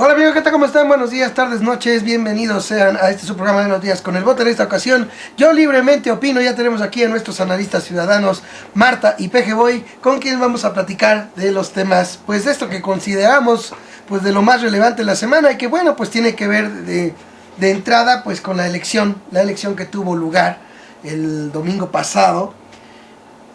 Hola amigos, ¿qué tal? ¿Cómo están? Buenos días, tardes, noches, bienvenidos sean a este su programa de noticias con el voto. En esta ocasión, yo libremente opino. Ya tenemos aquí a nuestros analistas ciudadanos, Marta y PG Boy, con quienes vamos a platicar de los temas, pues de esto que consideramos, pues de lo más relevante de la semana, y que bueno, pues tiene que ver de entrada, pues con la elección que tuvo lugar el domingo pasado.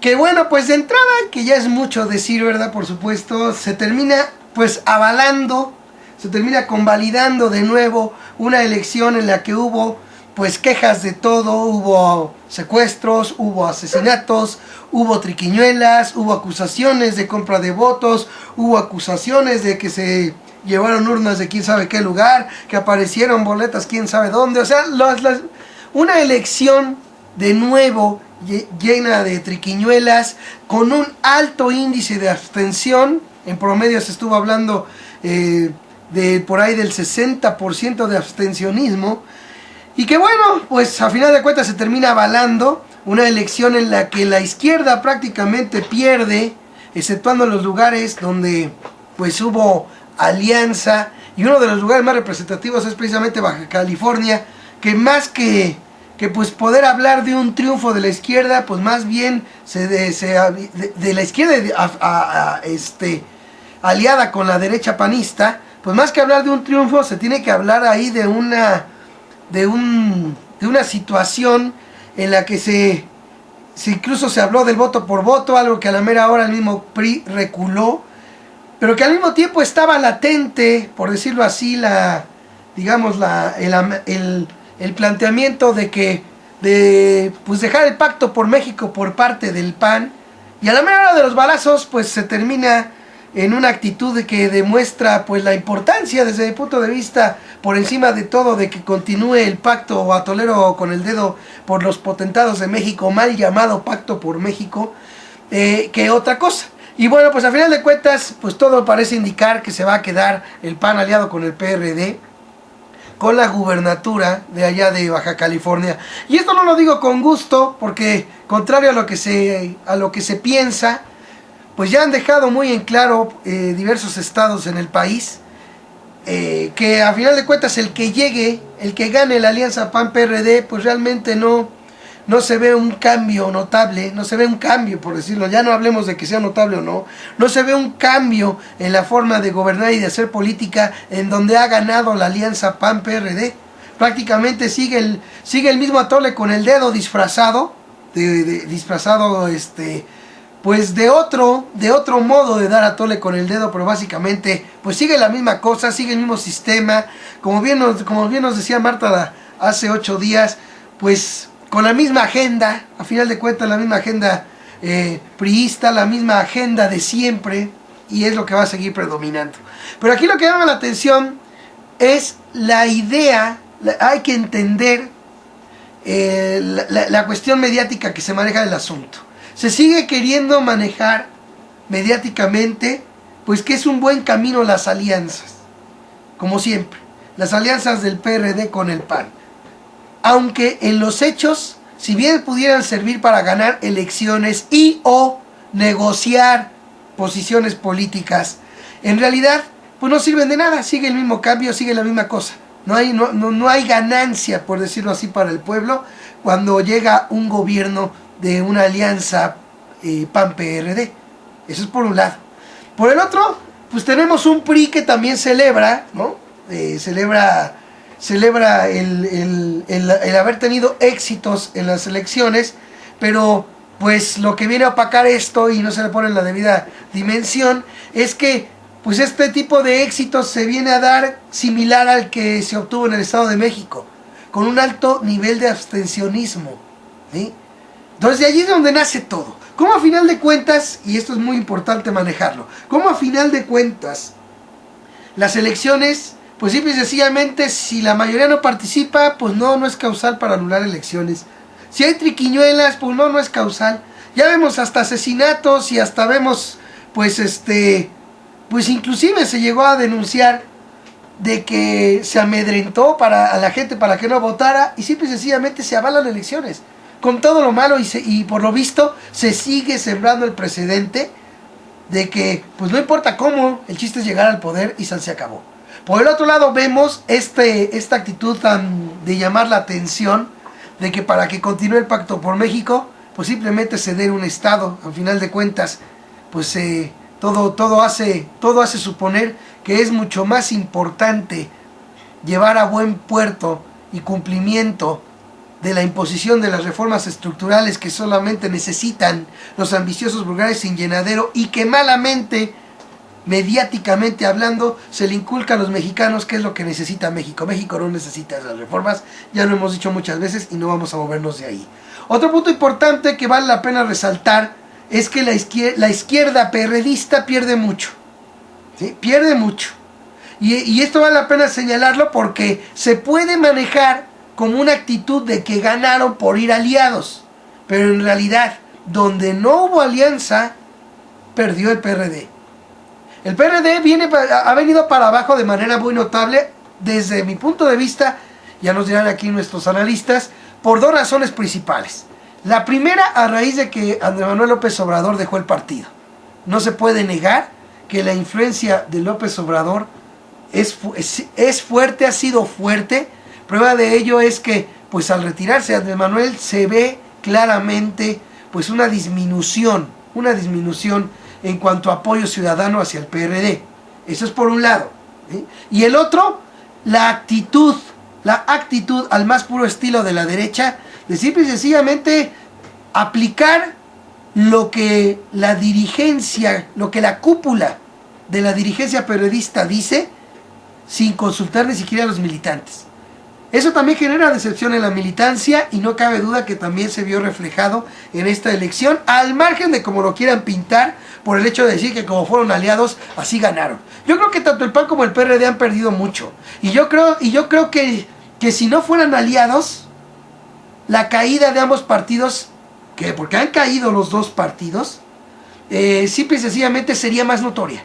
Que bueno, pues de entrada, que ya es mucho decir, ¿verdad? Por supuesto, se termina pues avalando, se termina convalidando de nuevo una elección en la que hubo pues quejas de todo, hubo secuestros, hubo asesinatos, hubo triquiñuelas, hubo acusaciones de compra de votos, hubo acusaciones de que se llevaron urnas de quién sabe qué lugar, que aparecieron boletas quién sabe dónde, o sea, una elección de nuevo llena de triquiñuelas, con un alto índice de abstención. En promedio se estuvo hablando de por ahí del 60% de abstencionismo, y que bueno, pues a final de cuentas se termina avalando una elección en la que la izquierda prácticamente pierde, exceptuando los lugares donde pues hubo alianza, y uno de los lugares más representativos es precisamente Baja California, que más que pues poder hablar de un triunfo de la izquierda, pues más bien de la izquierda aliada con la derecha panista, pues más que hablar de un triunfo, se tiene que hablar ahí de una situación en la que se incluso se habló del voto por voto, algo que a la mera hora el mismo PRI reculó, pero que al mismo tiempo estaba latente, por decirlo así, el planteamiento pues dejar el pacto por México por parte del PAN, y a la mera hora de los balazos pues se termina en una actitud que demuestra pues la importancia desde mi punto de vista, por encima de todo, de que continúe el pacto batolero con el dedo por los potentados de México, mal llamado Pacto por México, que otra cosa. Y bueno, pues a final de cuentas, pues todo parece indicar que se va a quedar el PAN aliado con el PRD con la gubernatura de allá de Baja California. Y esto no lo digo con gusto, porque contrario a lo que se piensa, pues ya han dejado muy en claro diversos estados en el país, que a final de cuentas el que gane la alianza PAN-PRD, pues realmente no se ve un cambio notable, no se ve un cambio, por decirlo, ya no hablemos de que sea notable o no se ve un cambio en la forma de gobernar y de hacer política en donde ha ganado la alianza PAN-PRD. Prácticamente sigue el mismo atole con el dedo disfrazado, pues de otro modo de dar atole con el dedo, pero básicamente pues sigue la misma cosa, sigue el mismo sistema, como bien nos decía Marta hace 8 días, pues con la misma agenda, a final de cuentas la misma agenda priista, la misma agenda de siempre, y es lo que va a seguir predominando. Pero aquí lo que llama la atención es la idea, hay que entender la cuestión mediática que se maneja del asunto. Se sigue queriendo manejar mediáticamente, pues que es un buen camino las alianzas, como siempre, las alianzas del PRD con el PAN. Aunque en los hechos, si bien pudieran servir para ganar elecciones y o negociar posiciones políticas, en realidad pues no sirven de nada, sigue el mismo cambio, sigue la misma cosa. No hay ganancia, por decirlo así, para el pueblo cuando llega un gobierno de una alianza PAN-PRD. Eso es por un lado. Por el otro, pues tenemos un PRI que también celebra, ¿no? Celebra el haber tenido éxitos en las elecciones, pero pues lo que viene a opacar esto, y no se le pone en la debida dimensión, es que pues este tipo de éxitos se viene a dar similar al que se obtuvo en el Estado de México, con un alto nivel de abstencionismo, ¿sí? Entonces de allí es donde nace todo. ¿Cómo a final de cuentas, y esto es muy importante manejarlo, cómo a final de cuentas las elecciones, pues simple y sencillamente, si la mayoría no participa, pues no es causal para anular elecciones? Si hay triquiñuelas, pues no es causal. Ya vemos hasta asesinatos, y hasta vemos pues pues inclusive se llegó a denunciar de que se amedrentó a la gente para que no votara, y simple y sencillamente se avalan elecciones con todo lo malo, y por lo visto se sigue sembrando el precedente de que pues no importa cómo, el chiste es llegar al poder y se acabó. Por el otro lado vemos esta actitud de llamar la atención de que para que continúe el Pacto por México, pues simplemente ceder un estado. Al final de cuentas, pues todo hace suponer que es mucho más importante llevar a buen puerto y cumplimiento de la imposición de las reformas estructurales que solamente necesitan los ambiciosos vulgares sin llenadero, y que malamente, mediáticamente hablando, se le inculca a los mexicanos qué es lo que necesita México. México no necesita esas reformas, ya lo hemos dicho muchas veces y no vamos a movernos de ahí. Otro punto importante que vale la pena resaltar es que la izquierda perredista pierde mucho, ¿sí? Pierde mucho. Y esto vale la pena señalarlo porque se puede manejar como una actitud de que ganaron por ir aliados, pero en realidad, donde no hubo alianza, perdió el PRD. El PRD ha venido para abajo de manera muy notable, desde mi punto de vista, ya nos dirán aquí nuestros analistas, por dos razones principales. La primera, a raíz de que Andrés Manuel López Obrador dejó el partido. No se puede negar que la influencia de López Obrador es fuerte, ha sido fuerte. Prueba de ello es que, pues al retirarse Andrés Manuel, se ve claramente pues una disminución en cuanto a apoyo ciudadano hacia el PRD. Eso es por un lado, ¿sí? Y el otro, la actitud al más puro estilo de la derecha, de simple y sencillamente aplicar lo que la dirigencia, lo que la cúpula de la dirigencia periodista dice, sin consultar ni siquiera a los militantes. Eso también genera decepción en la militancia, y no cabe duda que también se vio reflejado en esta elección, al margen de como lo quieran pintar, por el hecho de decir que como fueron aliados, así ganaron. Yo creo que tanto el PAN como el PRD han perdido mucho, y yo creo que si no fueran aliados, la caída de ambos partidos, porque han caído los dos partidos, simple y sencillamente sería más notoria.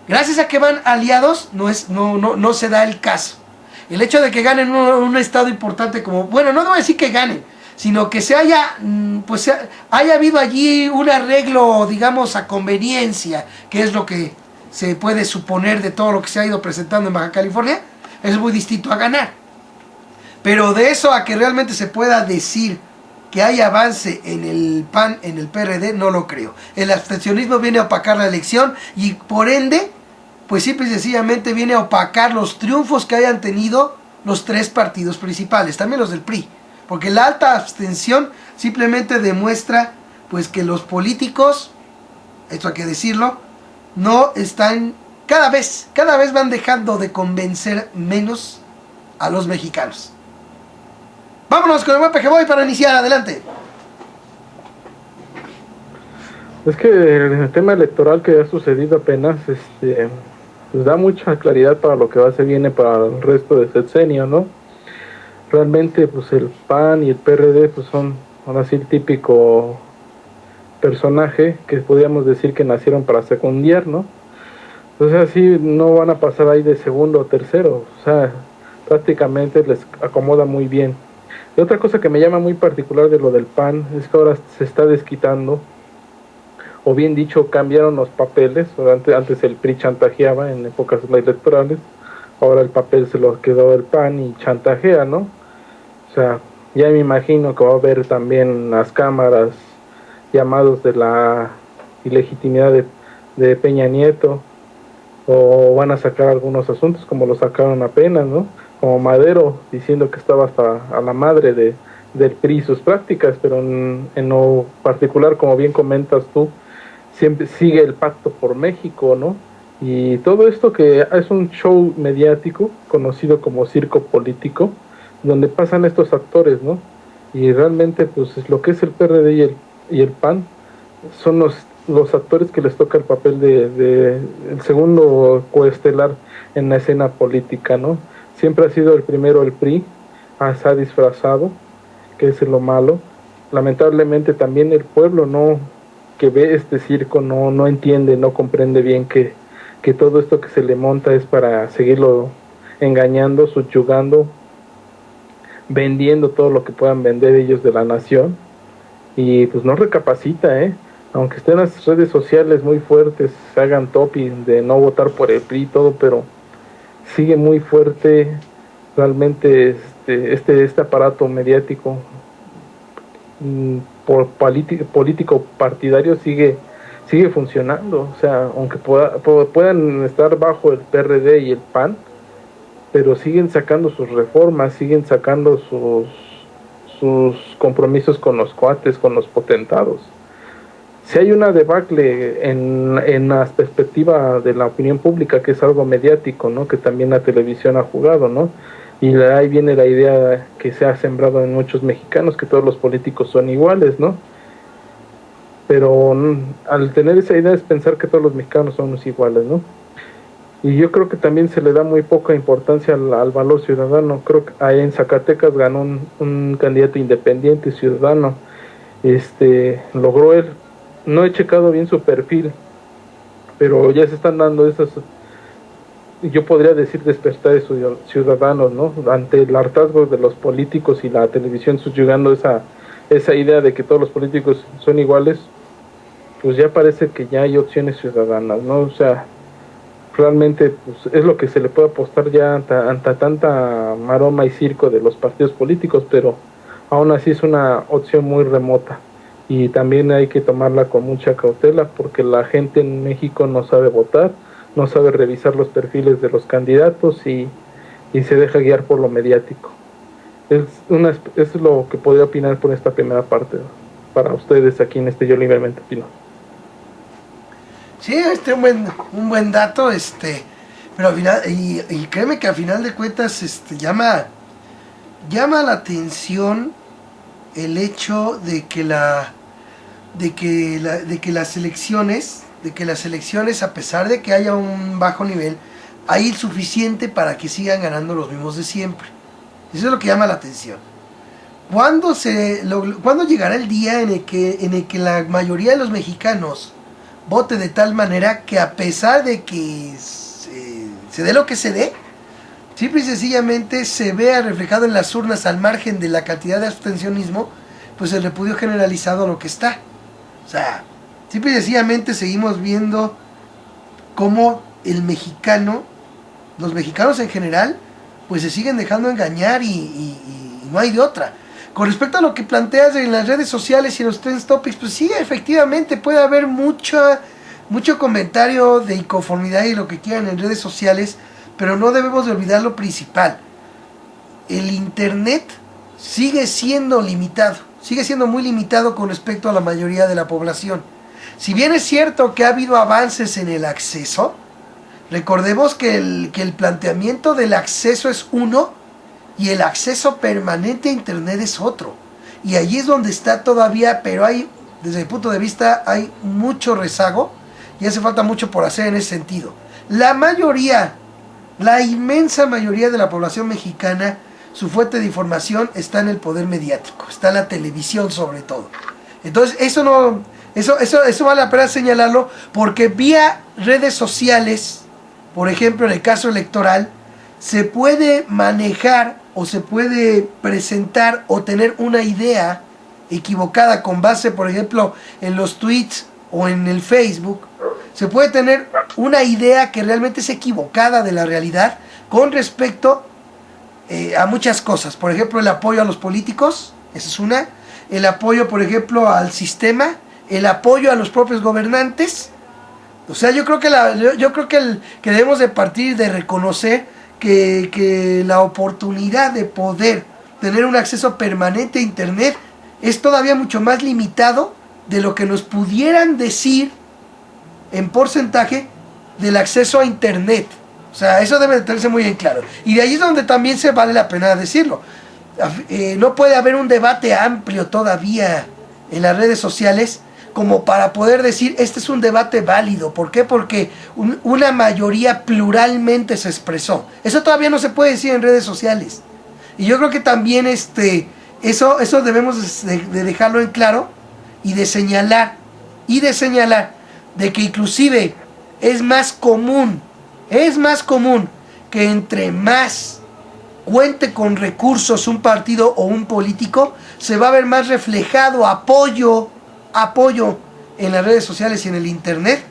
Gracias a que van aliados, no se da el caso. El hecho de que ganen un estado importante como... Bueno, no voy a decir que ganen, sino que haya habido allí un arreglo, digamos, a conveniencia, que es lo que se puede suponer de todo lo que se ha ido presentando en Baja California, es muy distinto a ganar. Pero de eso a que realmente se pueda decir que hay avance en el PAN, en el PRD, no lo creo. El abstencionismo viene a opacar la elección y por ende, pues simple y sencillamente viene a opacar los triunfos que hayan tenido los tres partidos principales, también los del PRI. Porque la alta abstención simplemente demuestra pues que los políticos, esto hay que decirlo, no están, cada vez van dejando de convencer menos a los mexicanos. Vámonos con el buen Pejeboy para iniciar, adelante. Es que el tema electoral que ha sucedido apenas, pues da mucha claridad para lo que se viene para el resto de sexenio, ¿no? Realmente, pues el PAN y el PRD, pues son así el típico personaje que podríamos decir que nacieron para secundiar, ¿no? Entonces así no van a pasar ahí de segundo o tercero, o sea, prácticamente les acomoda muy bien. Y otra cosa que me llama muy particular de lo del PAN es que ahora se está desquitando, o bien dicho, cambiaron los papeles. Antes el PRI chantajeaba en épocas electorales, ahora el papel se lo quedó el PAN y chantajea, ¿no? O sea, ya me imagino que va a haber también las cámaras llamados de la ilegitimidad de Peña Nieto, o van a sacar algunos asuntos como lo sacaron apenas, ¿no? Como Madero diciendo que estaba hasta a la madre del PRI y sus prácticas, pero en lo particular, como bien comentas tú, siempre sigue el Pacto por México, ¿no? Y todo esto que es un show mediático conocido como circo político, donde pasan estos actores, ¿no? Y realmente, pues, lo que es el PRD y el PAN son los actores que les toca el papel de el segundo coestelar en la escena política, ¿no? Siempre ha sido el primero el PRI, se ha disfrazado, que es lo malo. Lamentablemente también el pueblo que ve este circo no entiende, no comprende bien que todo esto que se le monta es para seguirlo engañando, subyugando, vendiendo todo lo que puedan vender ellos de la nación, y pues no recapacita, aunque estén las redes sociales muy fuertes, se hagan topping de no votar por el PRI y todo, pero sigue muy fuerte realmente este aparato mediático por político partidario sigue funcionando. O sea, aunque puedan estar bajo el PRD y el PAN, pero siguen sacando sus reformas, siguen sacando sus compromisos con los cuates, con los potentados. Si hay una debacle en la perspectiva de la opinión pública, que es algo mediático, ¿no? Que también la televisión ha jugado, ¿no? Y ahí viene la idea que se ha sembrado en muchos mexicanos, que todos los políticos son iguales, ¿no? Pero al tener esa idea es pensar que todos los mexicanos somos iguales, ¿no? Y yo creo que también se le da muy poca importancia al valor ciudadano. Creo que ahí en Zacatecas ganó un candidato independiente, ciudadano. Logró él, no he checado bien su perfil, pero ya se están dando esas, yo podría decir, despertares ciudadanos, ¿no? Ante el hartazgo de los políticos y la televisión subyugando esa idea de que todos los políticos son iguales, pues ya parece que ya hay opciones ciudadanas, ¿no? O sea, realmente pues, es lo que se le puede apostar ya ante tanta maroma y circo de los partidos políticos, pero aún así es una opción muy remota y también hay que tomarla con mucha cautela porque la gente en México no sabe votar, no sabe revisar los perfiles de los candidatos y se deja guiar por lo mediático. Es lo que podría opinar por esta primera parte para ustedes aquí en Yo Libremente Opino. Sí, un buen dato, pero al final, y créeme que al final de cuentas, llama la atención el hecho de que las elecciones, a pesar de que haya un bajo nivel, hay el suficiente para que sigan ganando los mismos de siempre. Eso es lo que llama la atención. ¿Cuándo llegará el día en el que la mayoría de los mexicanos vote de tal manera que, a pesar de que se dé lo que se dé, simple y sencillamente se vea reflejado en las urnas, al margen de la cantidad de abstencionismo, pues el repudio generalizado a lo que está? O sea, simple y sencillamente seguimos viendo cómo los mexicanos en general, pues se siguen dejando engañar y no hay de otra. Con respecto a lo que planteas en las redes sociales y en los trend topics, pues sí, efectivamente puede haber mucho comentario de inconformidad y lo que quieran en redes sociales, pero no debemos de olvidar lo principal. El internet sigue siendo muy limitado con respecto a la mayoría de la población. Si bien es cierto que ha habido avances en el acceso, recordemos que el planteamiento del acceso es uno y el acceso permanente a internet es otro. Y allí es donde está todavía, pero desde mi punto de vista, hay mucho rezago y hace falta mucho por hacer en ese sentido. La inmensa mayoría de la población mexicana, su fuente de información está en el poder mediático, está en la televisión sobre todo. Entonces eso vale la pena señalarlo, porque vía redes sociales, por ejemplo en el caso electoral, se puede manejar o se puede presentar o tener una idea equivocada con base, por ejemplo, en los tweets o en el Facebook. Se puede tener una idea que realmente es equivocada de la realidad con respecto a muchas cosas. Por ejemplo, el apoyo a los políticos, esa es una. El apoyo, por ejemplo, al sistema. El apoyo a los propios gobernantes. O sea, yo creo que debemos de partir de reconocer que la oportunidad de poder tener un acceso permanente a internet es todavía mucho más limitado de lo que nos pudieran decir en porcentaje del acceso a internet. O sea, eso debe de tenerse muy en claro. Y de ahí es donde también se vale la pena decirlo. No puede haber un debate amplio todavía en las redes sociales como para poder decir, este es un debate válido. ¿Por qué? Porque una mayoría pluralmente se expresó. Eso todavía no se puede decir en redes sociales. Y yo creo que también eso debemos de dejarlo en claro y de señalar de que inclusive es más común que entre más cuente con recursos un partido o un político, se va a ver más reflejado apoyo en las redes sociales y en el internet,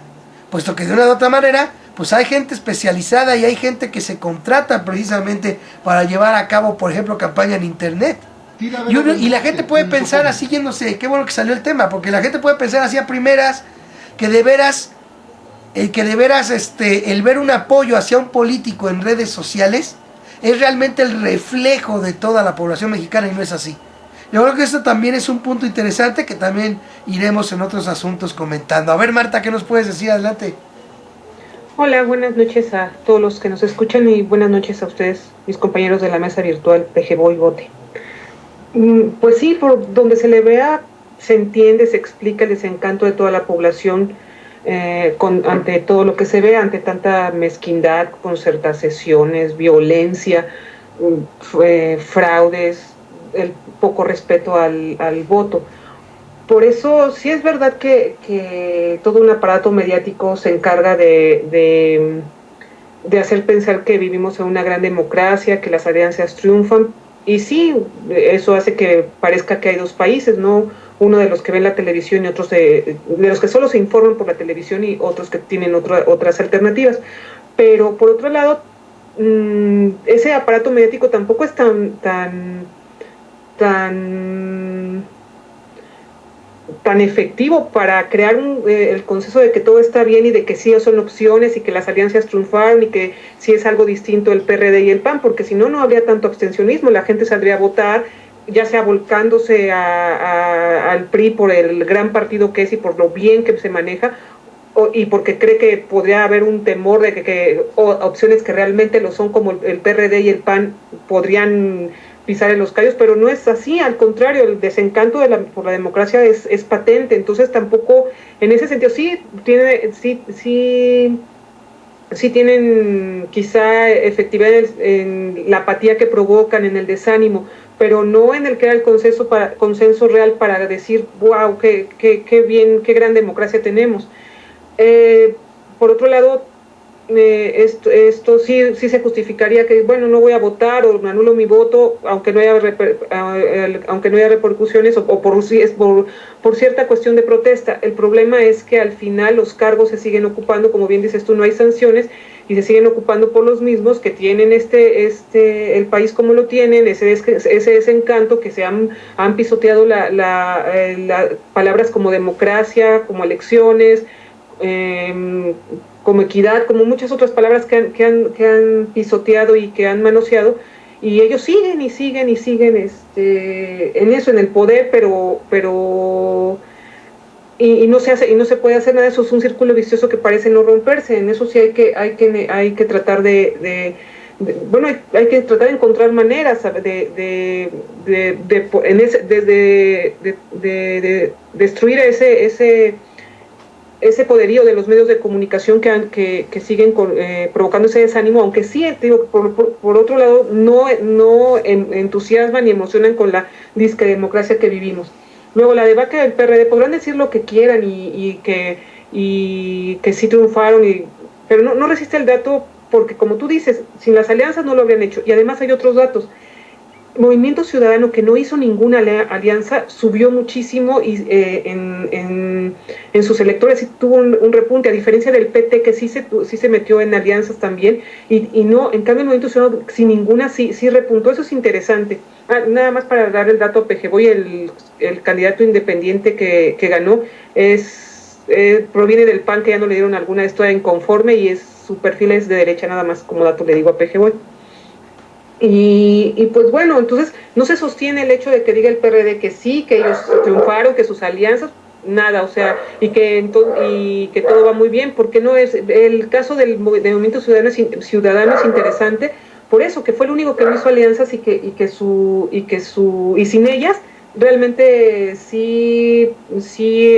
puesto que de una u otra manera pues hay gente especializada y hay gente que se contrata precisamente para llevar a cabo, por ejemplo, campaña en internet. Y la gente puede pensar así, yéndose, qué bueno que salió el tema, porque la gente puede pensar así a primeras, que de veras, el ver un apoyo hacia un político en redes sociales es realmente el reflejo de toda la población mexicana, y no es así. Yo creo que esto también es un punto interesante que también iremos en otros asuntos comentando. A ver, Marta, ¿qué nos puedes decir? Adelante. Hola, buenas noches a todos los que nos escuchan y buenas noches a ustedes, mis compañeros de la mesa virtual PG Bote. Pues sí, por donde se le vea, se entiende, se explica el desencanto de toda la población ante todo lo que se ve, ante tanta mezquindad, concertaciones, violencia, fraudes, el poco respeto al voto. Por eso sí es verdad que todo un aparato mediático se encarga de hacer pensar que vivimos en una gran democracia, que las alianzas triunfan, y sí, eso hace que parezca que hay dos países, ¿no? Uno de los que ven la televisión y otros de los que solo se informan por la televisión y otros que tienen otras alternativas. Pero por otro lado, ese aparato mediático tampoco es tan efectivo para crear el consenso de que todo está bien y de que sí son opciones y que las alianzas triunfaron y que sí es algo distinto el PRD y el PAN, porque si no, no habría tanto abstencionismo, la gente saldría a votar, ya sea volcándose al PRI por el gran partido que es y por lo bien que se maneja, y porque cree que podría haber un temor de que opciones que realmente lo son, como el PRD y el PAN, podrían pisar en los callos, pero no es así, al contrario, el desencanto por la democracia es patente. Entonces tampoco, en ese sentido, sí tienen quizá efectividad en la apatía que provocan, en el desánimo, pero no en el crear el consenso real para decir, wow, qué bien, qué gran democracia tenemos. Por otro lado, esto sí se justificaría que, bueno, no voy a votar o me anulo mi voto, aunque no haya repercusiones, o por cierta cuestión de protesta. El problema es que al final los cargos se siguen ocupando, como bien dices tú, no hay sanciones, y se siguen ocupando por los mismos que tienen el país como lo tienen, ese desencanto, que se han pisoteado palabras como democracia, como elecciones, como equidad, como muchas otras palabras que han pisoteado y que han manoseado, y ellos siguen en eso, en el poder, pero no se puede hacer nada. Eso es un círculo vicioso que parece no romperse. En eso sí hay que tratar hay que tratar de encontrar maneras de destruir ese poderío de los medios de comunicación que siguen provocando ese desánimo, aunque sí, digo, por otro lado, no entusiasman ni emocionan con la disque democracia que vivimos. Luego, la debacle del PRD, podrán decir lo que quieran y que sí triunfaron, pero no resiste el dato, porque como tú dices, sin las alianzas no lo habrían hecho, y además hay otros datos. Movimiento Ciudadano, que no hizo ninguna alianza, subió muchísimo en sus electores, y tuvo un repunte, a diferencia del PT, que sí se metió en alianzas también, y no, en cambio el Movimiento Ciudadano sin ninguna sí repuntó. Eso es interesante. Nada más para dar el dato a Pejeboy, el candidato independiente que ganó proviene del PAN, que ya no le dieron alguna, está inconforme, y su perfil es de derecha, nada más como dato le digo a Pejeboy. Y pues bueno, entonces no se sostiene el hecho de que diga el PRD que sí, que ellos triunfaron, que sus alianzas, nada, o sea, y que todo va muy bien, porque no es el caso del Movimiento Ciudadano es interesante, por eso, que fue el único que no hizo alianzas y sin ellas realmente sí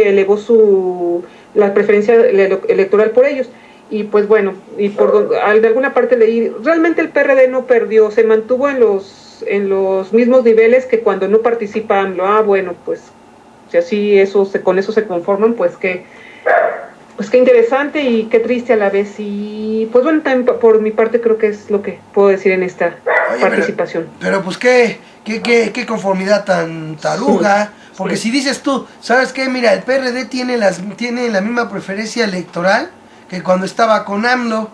elevó la preferencia electoral por ellos. Y pues bueno, de alguna parte leí, realmente el PRD no perdió, se mantuvo en los mismos niveles que cuando no participa AMLO. Bueno, pues si así con eso se conforman, pues qué interesante y qué triste a la vez. Y pues bueno, también por mi parte creo que es lo que puedo decir en esta participación. Pero pues qué conformidad tan taruga, porque si dices tú, ¿sabes qué? Mira, el PRD tiene la misma preferencia electoral que cuando estaba con AMLO.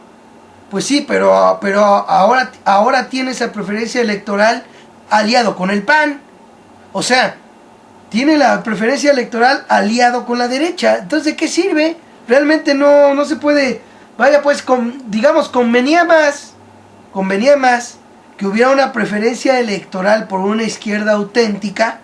Pues sí, pero ahora tiene esa preferencia electoral aliado con el PAN. O sea, tiene la preferencia electoral aliado con la derecha. Entonces, ¿de qué sirve? Realmente no se puede. Vaya, pues, digamos, convenía más que hubiera una preferencia electoral por una izquierda auténtica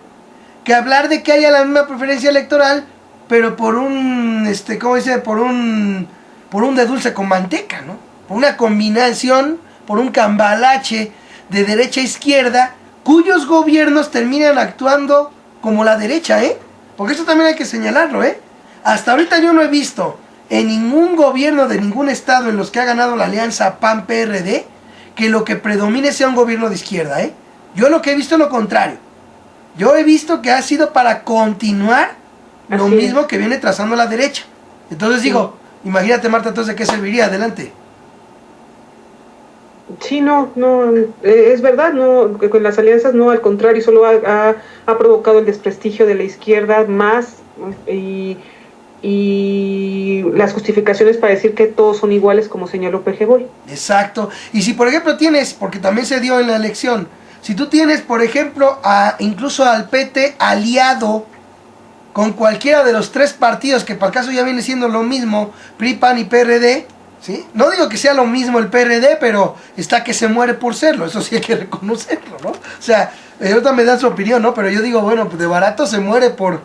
que hablar de que haya la misma preferencia electoral, pero por un, ¿cómo dice? Por un de dulce con manteca, ¿no? Por una combinación, por un cambalache de derecha e izquierda, cuyos gobiernos terminan actuando como la derecha, ¿eh? Porque eso también hay que señalarlo, ¿eh? Hasta ahorita yo no he visto en ningún gobierno de ningún estado en los que ha ganado la alianza PAN-PRD que lo que predomine sea un gobierno de izquierda, ¿eh? Yo lo que he visto es lo contrario. Yo he visto que ha sido para continuar lo mismo que viene trazando la derecha. Entonces digo, imagínate, Marta, entonces, ¿de qué serviría? Adelante. Sí, no, es verdad, no, con las alianzas no, al contrario, solo ha provocado el desprestigio de la izquierda más y las justificaciones para decir que todos son iguales, como señaló PG. Exacto. Y si por ejemplo tienes, porque también se dio en la elección, si tú tienes por ejemplo incluso al PT aliado con cualquiera de los tres partidos, que para el caso ya viene siendo lo mismo, PRI, PAN y PRD, ¿sí? No digo que sea lo mismo el PRD, pero está que se muere por serlo, eso sí hay que reconocerlo, ¿no? O sea, ahorita me dan su opinión, ¿no? Pero yo digo, bueno, pues de barato se muere por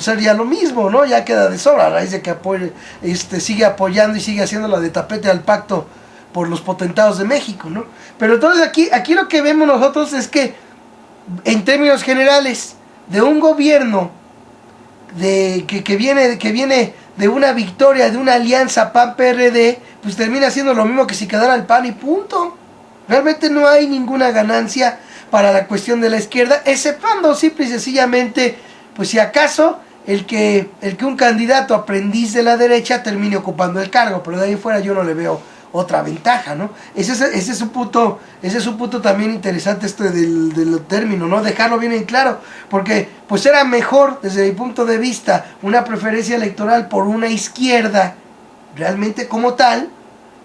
ser ya lo mismo, ¿no? Ya queda de sobra, a raíz de que sigue apoyando y sigue haciéndola de tapete al pacto por los potentados de México, ¿no? Pero entonces aquí lo que vemos nosotros es que, en términos generales, de un gobierno que viene de una victoria, de una alianza PAN-PRD, pues termina siendo lo mismo que si quedara el PAN y punto. Realmente no hay ninguna ganancia para la cuestión de la izquierda, exceptuando simple y sencillamente, pues si acaso, el que un candidato aprendiz de la derecha termine ocupando el cargo, pero de ahí fuera yo no le veo otra ventaja, ¿no? Ese es un punto también interesante del término, ¿no? Dejarlo bien en claro, porque pues era mejor, desde mi punto de vista, una preferencia electoral por una izquierda, realmente como tal,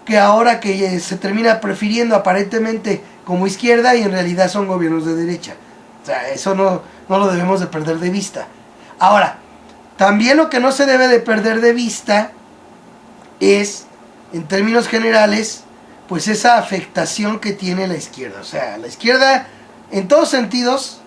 que ahora que se termina prefiriendo aparentemente como izquierda y en realidad son gobiernos de derecha. O sea, eso no lo debemos de perder de vista. Ahora, también lo que no se debe de perder de vista es, en términos generales, pues esa afectación que tiene la izquierda. O sea, la izquierda, en todos sentidos,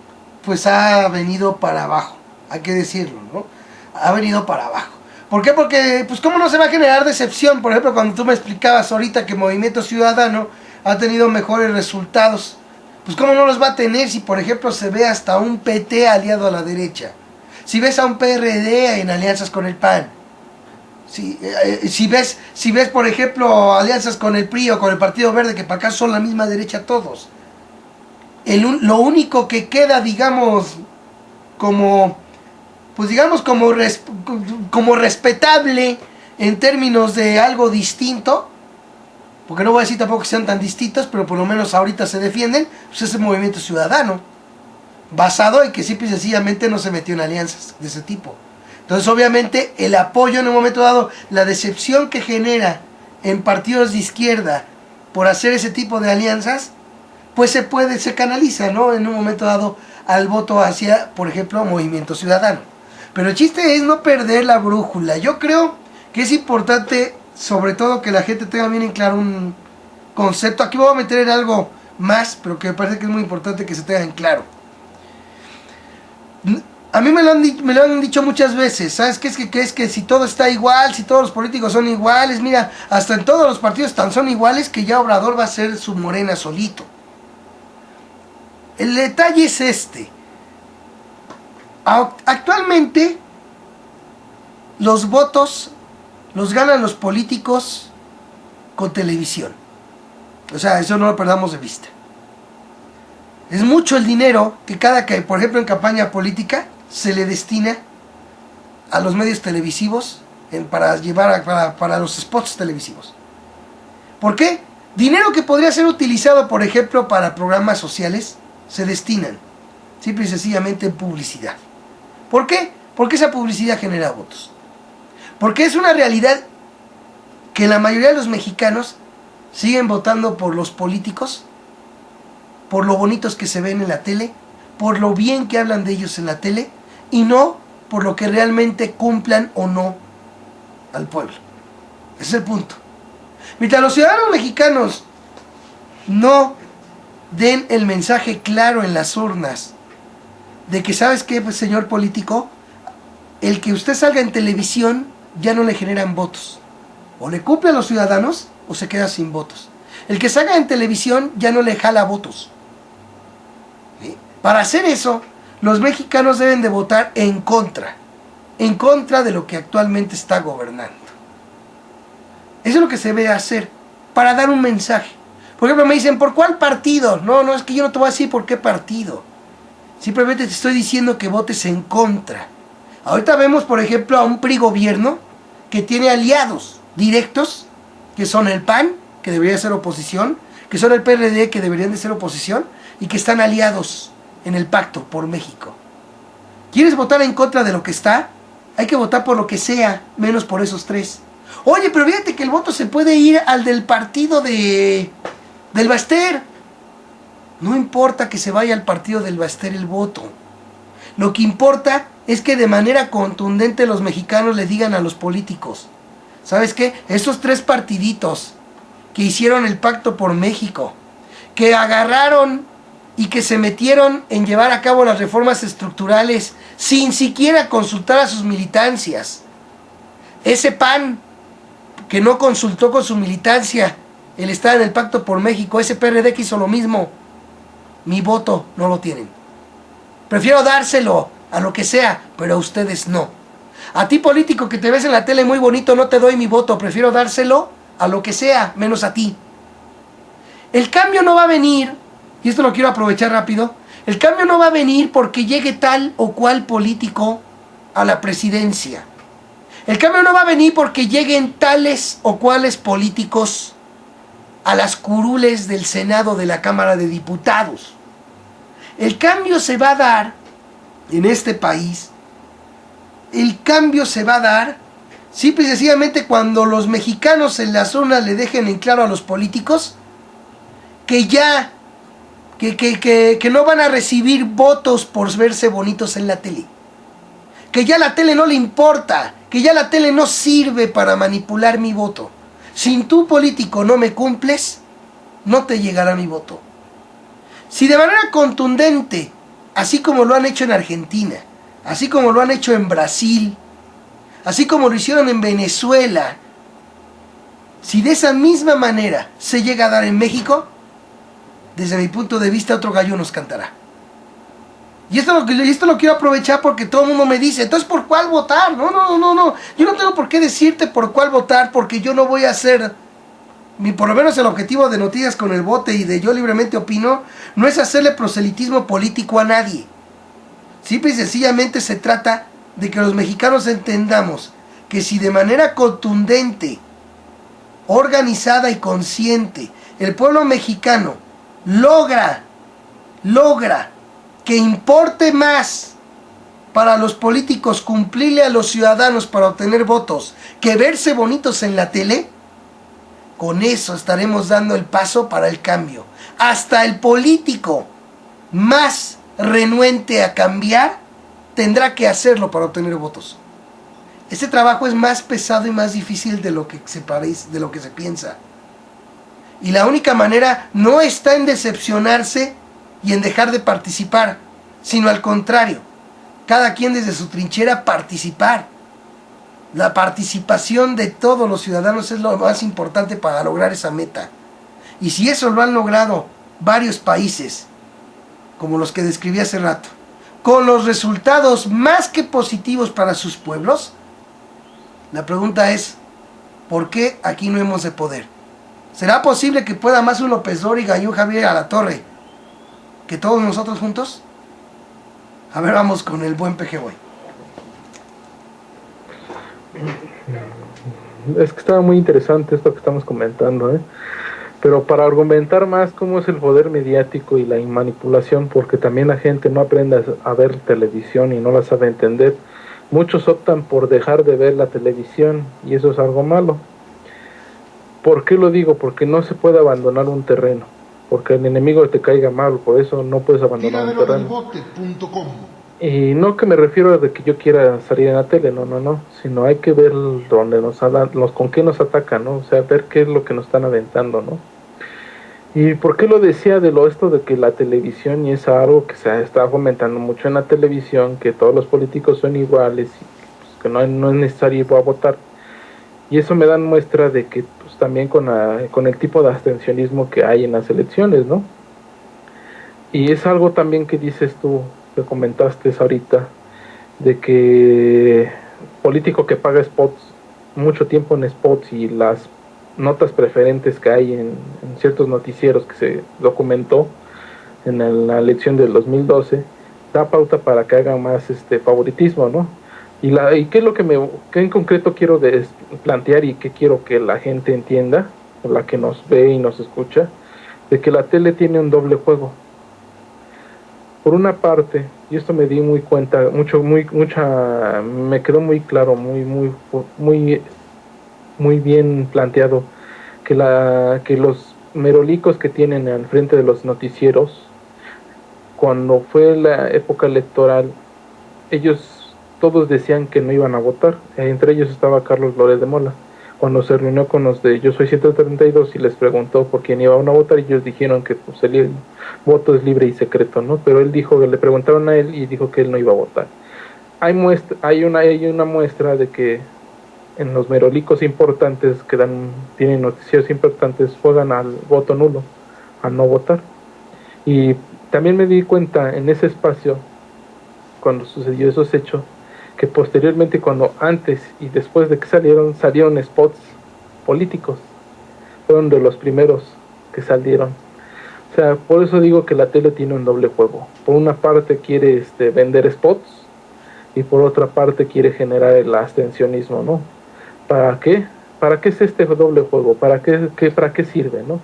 pues ha venido para abajo, hay que decirlo, ¿no? Ha venido para abajo. ¿Por qué? Porque, pues, ¿cómo no se va a generar decepción? Por ejemplo, cuando tú me explicabas ahorita que Movimiento Ciudadano ha tenido mejores resultados, pues, ¿cómo no los va a tener si, por ejemplo, se ve hasta un PT aliado a la derecha? Si ves a un PRD en alianzas con el PAN, si ves, por ejemplo, alianzas con el PRI o con el Partido Verde, que para acá son la misma derecha todos. Lo único que queda, digamos, como respetable en términos de algo distinto, porque no voy a decir tampoco que sean tan distintos, pero por lo menos ahorita se defienden, pues es el Movimiento Ciudadano, basado en que simple y sencillamente no se metió en alianzas de ese tipo. Entonces, obviamente, el apoyo en un momento dado, la decepción que genera en partidos de izquierda por hacer ese tipo de alianzas, pues se canaliza, ¿no? En un momento dado al voto hacia, por ejemplo, Movimiento Ciudadano. Pero el chiste es no perder la brújula. Yo creo que es importante, sobre todo, que la gente tenga bien en claro un concepto. Aquí voy a meter en algo más, pero que me parece que es muy importante que se tenga en claro. A mí me lo han dicho muchas veces, ¿sabes qué? Es que si todo está igual, si todos los políticos son iguales, mira, hasta en todos los partidos tan son iguales que ya Obrador va a ser su Morena solito. El detalle es este. Actualmente los votos los ganan los políticos con televisión. O sea, eso no lo perdamos de vista. Es mucho el dinero que por ejemplo, en campaña política se le destina a los medios televisivos para los spots televisivos. ¿Por qué? Dinero que podría ser utilizado, por ejemplo, para programas sociales, se destinan simple y sencillamente en publicidad. ¿Por qué? Porque esa publicidad genera votos. Porque es una realidad que la mayoría de los mexicanos siguen votando por los políticos, por lo bonitos que se ven en la tele, por lo bien que hablan de ellos en la tele, y no por lo que realmente cumplan o no al pueblo. Ese es el punto. Mientras los ciudadanos mexicanos no den el mensaje claro en las urnas de que, ¿sabes qué, pues, señor político? El que usted salga en televisión ya no le generan votos. O le cumple a los ciudadanos o se queda sin votos. El que salga en televisión ya no le jala votos. ¿Sí? Para hacer eso, los mexicanos deben de votar en contra de lo que actualmente está gobernando. Eso es lo que se debe hacer para dar un mensaje. Por ejemplo, me dicen, ¿por cuál partido? No, es que yo no te voy a decir por qué partido. Simplemente te estoy diciendo que votes en contra. Ahorita vemos, por ejemplo, a un PRI gobierno que tiene aliados directos, que son el PAN, que debería ser oposición, que son el PRD, que deberían de ser oposición, y que están aliados en el Pacto por México. ¿Quieres votar en contra de lo que está? Hay que votar por lo que sea, menos por esos tres. Oye, pero fíjate que el voto se puede ir al del partido del Baster. No importa que se vaya al partido del Baster el voto. Lo que importa es que de manera contundente los mexicanos le digan a los políticos, ¿sabes qué? Esos tres partiditos que hicieron el Pacto por México, que agarraron y que se metieron en llevar a cabo las reformas estructurales sin siquiera consultar a sus militancias. Ese PAN que no consultó con su militancia el estar en el Pacto por México, ese PRD que hizo lo mismo, mi voto no lo tienen. Prefiero dárselo a lo que sea, pero a ustedes no. A ti, político, que te ves en la tele muy bonito, no te doy mi voto, prefiero dárselo a lo que sea, menos a ti. El cambio no va a venir, y esto lo quiero aprovechar rápido, el cambio no va a venir porque llegue tal o cual político a la presidencia. El cambio no va a venir porque lleguen tales o cuales políticos a las curules del Senado, de la Cámara de Diputados. El cambio se va a dar en este país. El cambio se va a dar simple y sencillamente cuando los mexicanos en las urnas le dejen en claro a los políticos que ya que no van a recibir votos por verse bonitos en la tele. Que ya la tele no le importa, que ya la tele no sirve para manipular mi voto. Si tú, político, no me cumples, no te llegará mi voto. Si de manera contundente, así como lo han hecho en Argentina, así como lo han hecho en Brasil, así como lo hicieron en Venezuela, si de esa misma manera se llega a dar en México, desde mi punto de vista otro gallo nos cantará. Y esto lo quiero aprovechar porque todo el mundo me dice, entonces, ¿por cuál votar? No. Yo no tengo por qué decirte por cuál votar, porque yo no voy a hacer, por lo menos el objetivo de Noticias con el Bote y de Yo Libremente Opino, no es hacerle proselitismo político a nadie. Simple y sencillamente se trata de que los mexicanos entendamos que si de manera contundente, organizada y consciente, el pueblo mexicano logra que importe más para los políticos cumplirle a los ciudadanos para obtener votos que verse bonitos en la tele, con eso estaremos dando el paso para el cambio. Hasta el político más renuente a cambiar tendrá que hacerlo para obtener votos. Este trabajo es más pesado y más difícil de lo que se parece, de lo que se piensa. Y la única manera no está en decepcionarse y en dejar de participar, sino al contrario, cada quien desde su trinchera participar. La participación de todos los ciudadanos es lo más importante para lograr esa meta. Y si eso lo han logrado varios países, como los que describí hace rato, con los resultados más que positivos para sus pueblos, la pregunta es, ¿por qué aquí no hemos de poder? ¿Será posible que pueda más un López Dóriga y un Javier Alatorre que todos nosotros juntos? A ver, vamos con el buen PG Boy. Es que estaba muy interesante esto que estamos comentando, ¿eh? Pero para argumentar más cómo es el poder mediático y la manipulación, porque también la gente no aprende a ver televisión y no la sabe entender, muchos optan por dejar de ver la televisión y eso es algo malo. ¿Por qué lo digo? Porque no se puede abandonar un terreno, porque el enemigo te caiga mal, por eso no puedes abandonar un terreno. Y no que me refiero a de que yo quiera salir en la tele, no, sino hay que ver dónde con qué nos atacan, ¿no? O sea, ver qué es lo que nos están aventando, ¿no? ¿Y por qué lo decía esto de que la televisión, y es algo que se está fomentando mucho en la televisión, que todos los políticos son iguales, y pues, que no es necesario ir a votar? Y eso me da muestra de que pues, también con el tipo de abstencionismo que hay en las elecciones, ¿no? Y es algo también que dices tú, que comentaste ahorita, de que político que paga spots, mucho tiempo en spots, y las notas preferentes que hay en ciertos noticieros que se documentó en la elección del 2012, da pauta para que haga más favoritismo, ¿no? Y qué es lo que en concreto quiero plantear, y qué quiero que la gente entienda, la que nos ve y nos escucha, de que la tele tiene un doble juego. Por una parte, y esto me di muy cuenta, me quedó muy claro, muy bien planteado, que los merolicos que tienen al frente de los noticieros, cuando fue la época electoral, ellos todos decían que no iban a votar. Entre ellos estaba Carlos Flores de Mola. Cuando se reunió con los de Yo Soy 132 y les preguntó por quién iban a votar, ellos dijeron que pues, el voto es libre y secreto, ¿no? Pero él dijo, le preguntaron a él y dijo que él no iba a votar. Hay una muestra de que en los merolicos importantes que tienen noticiarios importantes, juegan al voto nulo, a no votar. Y también me di cuenta en ese espacio, cuando sucedió esos hechos, que posteriormente, cuando antes y después de que salieron spots políticos, fueron de los primeros que salieron. O sea, por eso digo que la tele tiene un doble juego. Por una parte quiere vender spots, y por otra parte quiere generar el abstencionismo, ¿no? ¿Para qué? ¿Para qué es este doble juego? ¿Para qué sirve, no?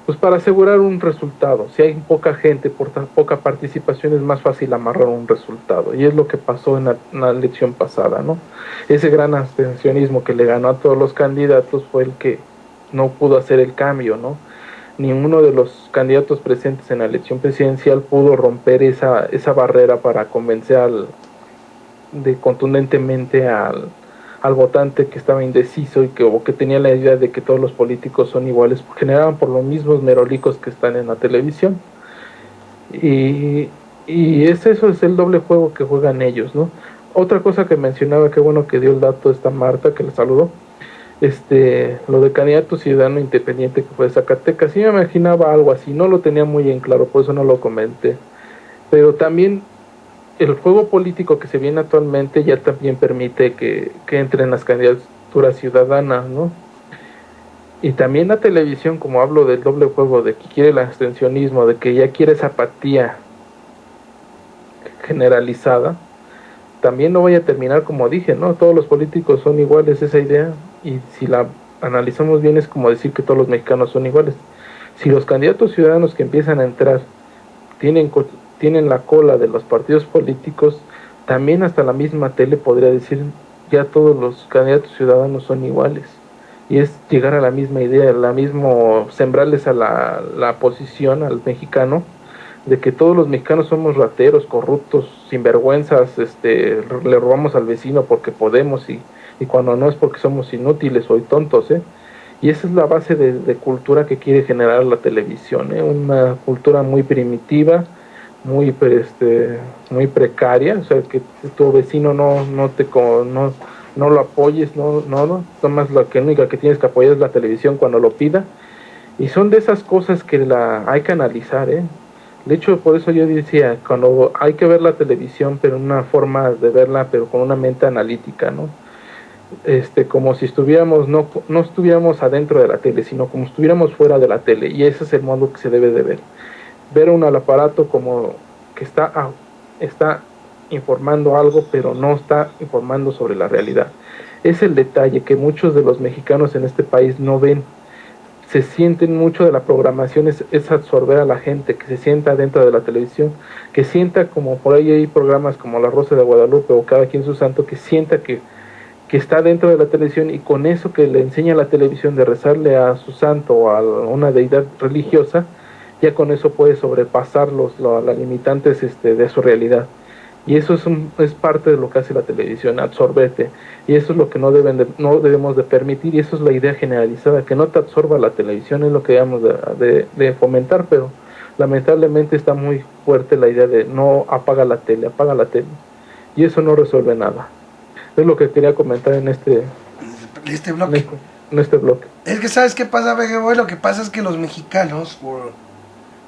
Pues para asegurar un resultado. Si hay poca gente, poca participación, es más fácil amarrar un resultado. Y es lo que pasó en la elección pasada, ¿no? Ese gran abstencionismo que le ganó a todos los candidatos fue el que no pudo hacer el cambio, ¿no? Ninguno de los candidatos presentes en la elección presidencial pudo romper esa barrera para convencer contundentemente al votante que estaba indeciso, o que tenía la idea de que todos los políticos son iguales, generaban por los mismos merolicos que están en la televisión. Y eso es el doble juego que juegan ellos, ¿no? Otra cosa que mencionaba, qué bueno que dio el dato esta Marta, que le saludó, lo de candidato ciudadano independiente que fue de Zacatecas, sí me imaginaba algo así, no lo tenía muy en claro, por eso no lo comenté. Pero también el juego político que se viene actualmente ya también permite que entren las candidaturas ciudadanas, ¿no? Y también la televisión, como hablo del doble juego, de que quiere el abstencionismo, de que ya quiere esa apatía generalizada, también no voy a terminar como dije, ¿no? Todos los políticos son iguales, esa idea, y si la analizamos bien es como decir que todos los mexicanos son iguales. Si los candidatos ciudadanos que empiezan a entrar tienen la cola de los partidos políticos, también hasta la misma tele podría decir ya todos los candidatos ciudadanos son iguales, y es llegar a la misma idea, sembrarles a la posición al mexicano de que todos los mexicanos somos rateros, corruptos, sinvergüenzas, le robamos al vecino porque podemos, y cuando no es porque somos inútiles o tontos, y esa es la base de cultura que quiere generar la televisión, una cultura muy primitiva, muy precaria, o sea, que tu vecino no lo apoyes, nomás la única que tienes que apoyar es la televisión cuando lo pida, y son de esas cosas que hay que analizar, De hecho, por eso yo decía, cuando hay que ver la televisión, pero una forma de verla, pero con una mente analítica, ¿no? Como si estuviéramos, no estuviéramos adentro de la tele, sino como estuviéramos fuera de la tele, y ese es el modo que se debe de ver al aparato como que está informando algo, pero no está informando sobre la realidad. Es el detalle que muchos de los mexicanos en este país no ven. Se sienten mucho de la programación, es absorber a la gente, que se sienta dentro de la televisión, que sienta, como por ahí hay programas como La Rosa de Guadalupe o Cada Quien Su Santo, que sienta que que está dentro de la televisión, y con eso que le enseña la televisión de rezarle a su santo o a una deidad religiosa, ya con eso puede sobrepasar las limitantes de su realidad. Y eso es parte de lo que hace la televisión, absorberte. Y eso es lo que no debemos de permitir, y eso es la idea generalizada, que no te absorba la televisión, es lo que debemos de fomentar, pero lamentablemente está muy fuerte la idea de no apaga la tele, y eso no resuelve nada. Es lo que quería comentar en este bloque. En este bloque. Es que, ¿sabes qué pasa, BG? Lo que pasa es que los mexicanos,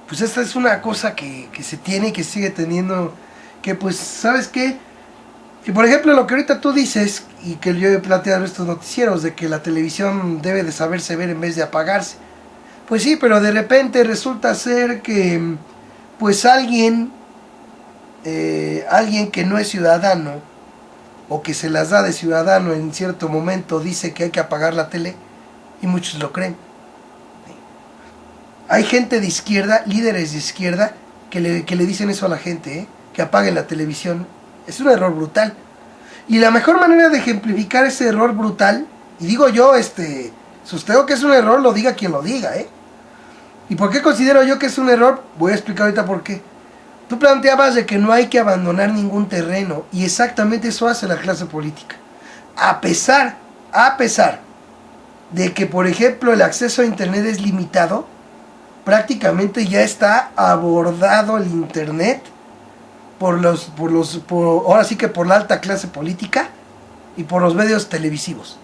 pues esta es una cosa que se tiene y que sigue teniendo, que pues, ¿sabes qué? Que por ejemplo lo que ahorita tú dices, y que yo he planteado en estos noticieros, de que la televisión debe de saberse ver en vez de apagarse. Pues sí, pero de repente resulta ser que, pues alguien que no es ciudadano, o que se las da de ciudadano en cierto momento, dice que hay que apagar la tele, y muchos lo creen. Hay gente de izquierda, líderes de izquierda, que le dicen eso a la gente, que apaguen la televisión. Es un error brutal. Y la mejor manera de ejemplificar ese error brutal, y digo yo, sosteno que es un error, lo diga quien lo diga, ¿Y por qué considero yo que es un error? Voy a explicar ahorita por qué. Tú planteabas de que no hay que abandonar ningún terreno, y exactamente eso hace la clase política. A pesar de que, por ejemplo, el acceso a internet es limitado, prácticamente ya está abordado el internet ahora sí que por la alta clase política y por los medios televisivos.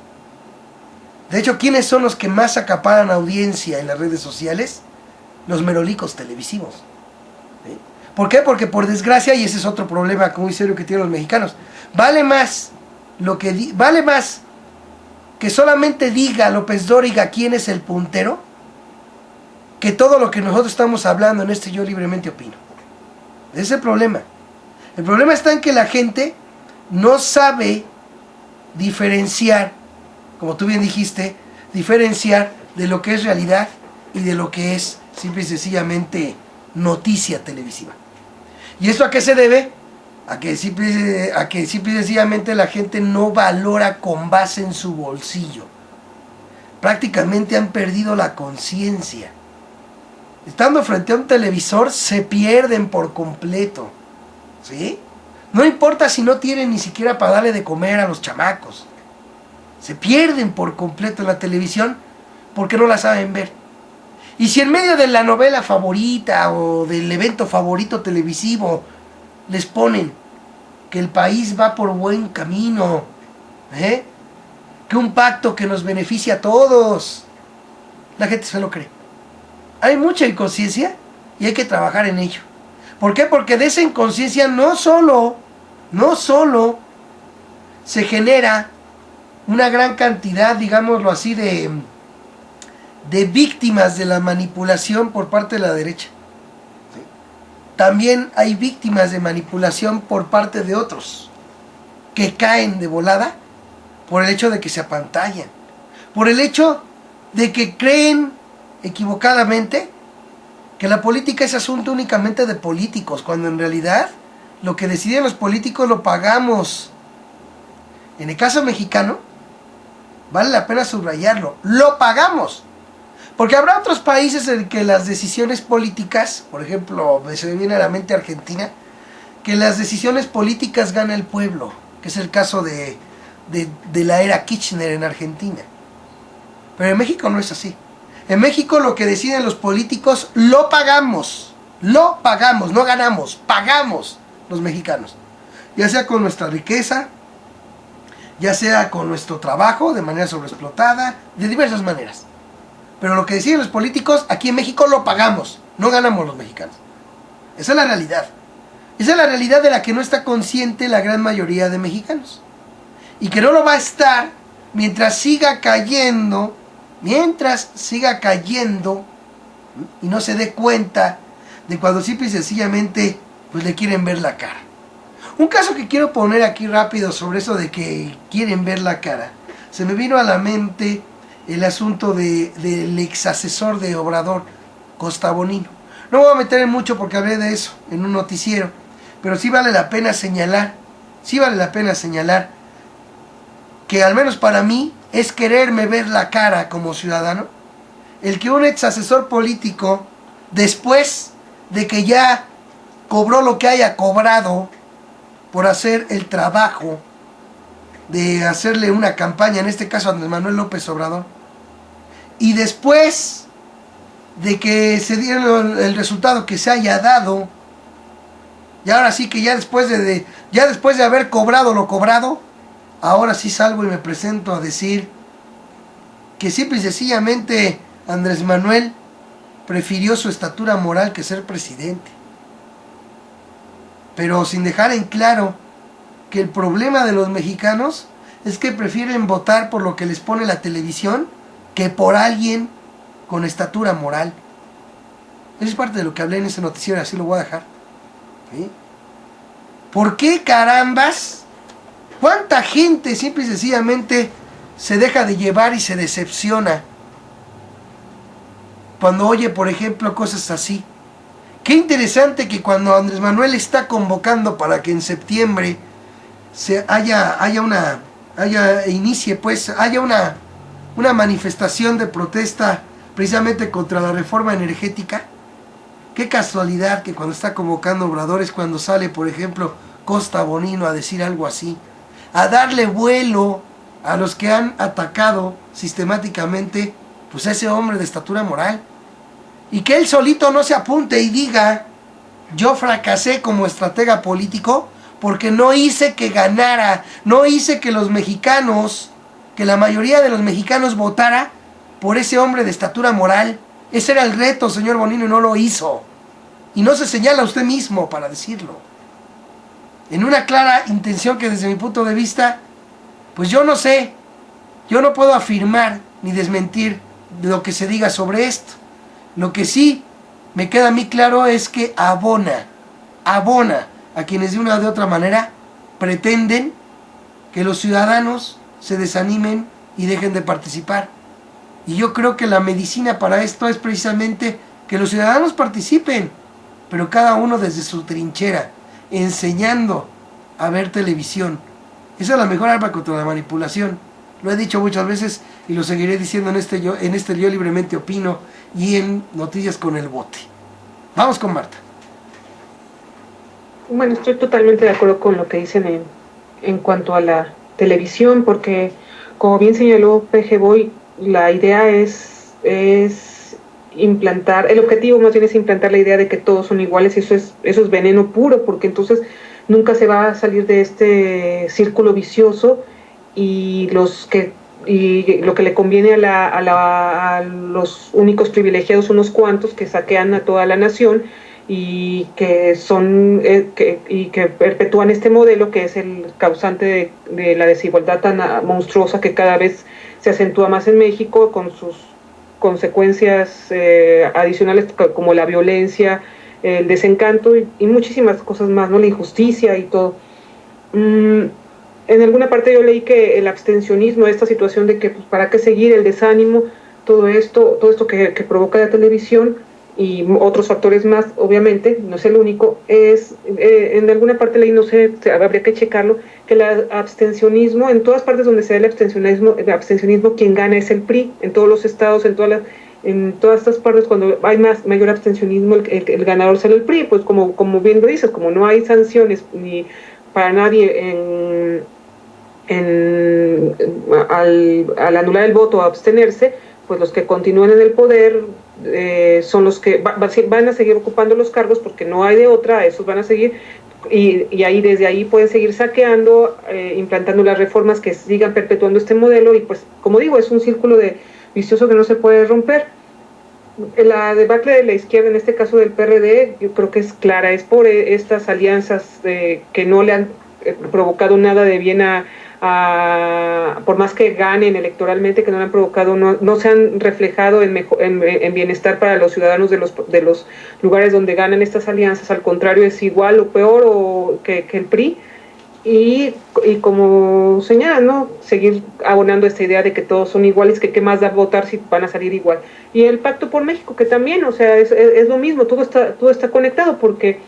De hecho, ¿quiénes son los que más acaparan audiencia en las redes sociales? Los merolicos televisivos. ¿Por qué? Porque por desgracia, y ese es otro problema muy serio que tienen los mexicanos, vale más que solamente diga López Dóriga quién es el puntero, que todo lo que nosotros estamos hablando en Yo Libremente Opino. Ese es el problema. El problema está en que la gente no sabe diferenciar, como tú bien dijiste, diferenciar de lo que es realidad y de lo que es simple y sencillamente noticia televisiva. ¿Y esto a qué se debe? A que simple y sencillamente la gente no valora con base en su bolsillo. Prácticamente han perdido la conciencia. Estando frente a un televisor se pierden por completo. ¿Sí? No importa si no tienen ni siquiera para darle de comer a los chamacos. Se pierden por completo en la televisión porque no la saben ver. Y si en medio de la novela favorita o del evento favorito televisivo les ponen que el país va por buen camino, que un pacto que nos beneficia a todos, la gente se lo cree. Hay mucha inconsciencia y hay que trabajar en ello. ¿Por qué? Porque de esa inconsciencia no solo se genera una gran cantidad, digámoslo así, de víctimas de la manipulación por parte de la derecha. ¿Sí? También hay víctimas de manipulación por parte de otros, que caen de volada por el hecho de que se apantallan, por el hecho de que creen equivocadamente que la política es asunto únicamente de políticos, cuando en realidad lo que deciden los políticos lo pagamos. En el caso mexicano, vale la pena subrayarlo, lo pagamos. Porque habrá otros países en que las decisiones políticas, por ejemplo, se me viene a la mente Argentina, que las decisiones políticas gana el pueblo, que es el caso de la era Kirchner en Argentina. Pero en México no es así. En México lo que deciden los políticos lo pagamos, no ganamos, pagamos los mexicanos. Ya sea con nuestra riqueza, ya sea con nuestro trabajo de manera sobreexplotada, de diversas maneras. Pero lo que deciden los políticos aquí en México lo pagamos, no ganamos los mexicanos. Esa es la realidad. Esa es la realidad de la que no está consciente la gran mayoría de mexicanos. Y que no lo va a estar mientras siga cayendo y no se dé cuenta de cuando simple y sencillamente pues le quieren ver la cara. Un caso que quiero poner aquí rápido sobre eso de que quieren ver la cara. Se me vino a la mente el asunto del ex asesor de Obrador, Costa Bonino. No me voy a meter en mucho porque hablé de eso en un noticiero, pero sí vale la pena señalar que al menos para mí es quererme ver la cara como ciudadano, el que un ex asesor político, después de que ya cobró lo que haya cobrado por hacer el trabajo de hacerle una campaña, en este caso a Andrés Manuel López Obrador, y después de que se diera el resultado que se haya dado, y ahora sí que ya después de haber cobrado lo cobrado, ahora sí salgo y me presento a decir que simple y sencillamente Andrés Manuel prefirió su estatura moral que ser presidente, pero sin dejar en claro que el problema de los mexicanos es que prefieren votar por lo que les pone la televisión que por alguien con estatura moral. Eso es parte de lo que hablé en ese noticiero, así lo voy a dejar. ¿Sí? ¿Por qué carambas? ¿Cuánta gente simple y sencillamente se deja de llevar y se decepciona cuando oye, por ejemplo, cosas así? Qué interesante que cuando Andrés Manuel está convocando para que en septiembre haya una manifestación de protesta precisamente contra la reforma energética. Qué casualidad que cuando está convocando obradores, cuando sale, por ejemplo, Costa Bonino a decir algo así, a darle vuelo a los que han atacado sistemáticamente pues a ese hombre de estatura moral, y que él solito no se apunte y diga: yo fracasé como estratega político porque no hice que ganara, no hice que los mexicanos, que la mayoría de los mexicanos votara por ese hombre de estatura moral. Ese era el reto, señor Bonino, y no lo hizo. Y no se señala a usted mismo para decirlo. En una clara intención que desde mi punto de vista, pues yo no sé, yo no puedo afirmar ni desmentir lo que se diga sobre esto. Lo que sí me queda a mí claro es que abona a quienes de una o de otra manera pretenden que los ciudadanos se desanimen y dejen de participar. Y yo creo que la medicina para esto es precisamente que los ciudadanos participen, pero cada uno desde su trinchera, enseñando a ver televisión. Esa es la mejor arma contra la manipulación. Lo he dicho muchas veces y lo seguiré diciendo en este Yo Libremente Opino y en Noticias con el Bote. Vamos con Marta. Bueno, estoy totalmente de acuerdo con lo que dicen en cuanto a la televisión, porque como bien señaló PG Boy, la idea es implantar, el objetivo más bien es implantar la idea de que todos son iguales, y eso es veneno puro, porque entonces nunca se va a salir de este círculo vicioso, y lo que le conviene a los únicos privilegiados, unos cuantos que saquean a toda la nación y que perpetúan este modelo que es el causante de la desigualdad tan monstruosa que cada vez se acentúa más en México, con sus consecuencias adicionales como la violencia, el desencanto y muchísimas cosas más, ¿no? La injusticia y todo. En alguna parte yo leí que el abstencionismo, esta situación de que pues, para qué seguir, el desánimo, todo esto que provoca la televisión y otros factores más, obviamente, no es el único, en alguna parte leí, no sé, habría que checarlo, que el abstencionismo, en todas partes donde se da el abstencionismo, quien gana es el PRI, en todos los estados, en todas estas partes, cuando hay mayor abstencionismo, el ganador será el PRI, pues como bien lo dices, como no hay sanciones ni para nadie al anular el voto o abstenerse, pues los que continúen en el poder son los que van a seguir ocupando los cargos porque no hay de otra, esos van a seguir y ahí desde ahí pueden seguir saqueando, implantando las reformas que sigan perpetuando este modelo, y pues como digo, es un círculo vicioso que no se puede romper. La debacle de la izquierda, en este caso del PRD, yo creo que es clara, es por estas alianzas que no le han provocado nada de bien por más que ganen electoralmente, que no le han provocado, no se han reflejado en bienestar para los ciudadanos de los lugares donde ganan estas alianzas. Al contrario, es igual o peor que el PRI, y como señalan, ¿no? Seguir abonando esta idea de que todos son iguales, que qué más da votar si van a salir igual. Y el Pacto por México, que también, o sea, es lo mismo, todo está conectado, porque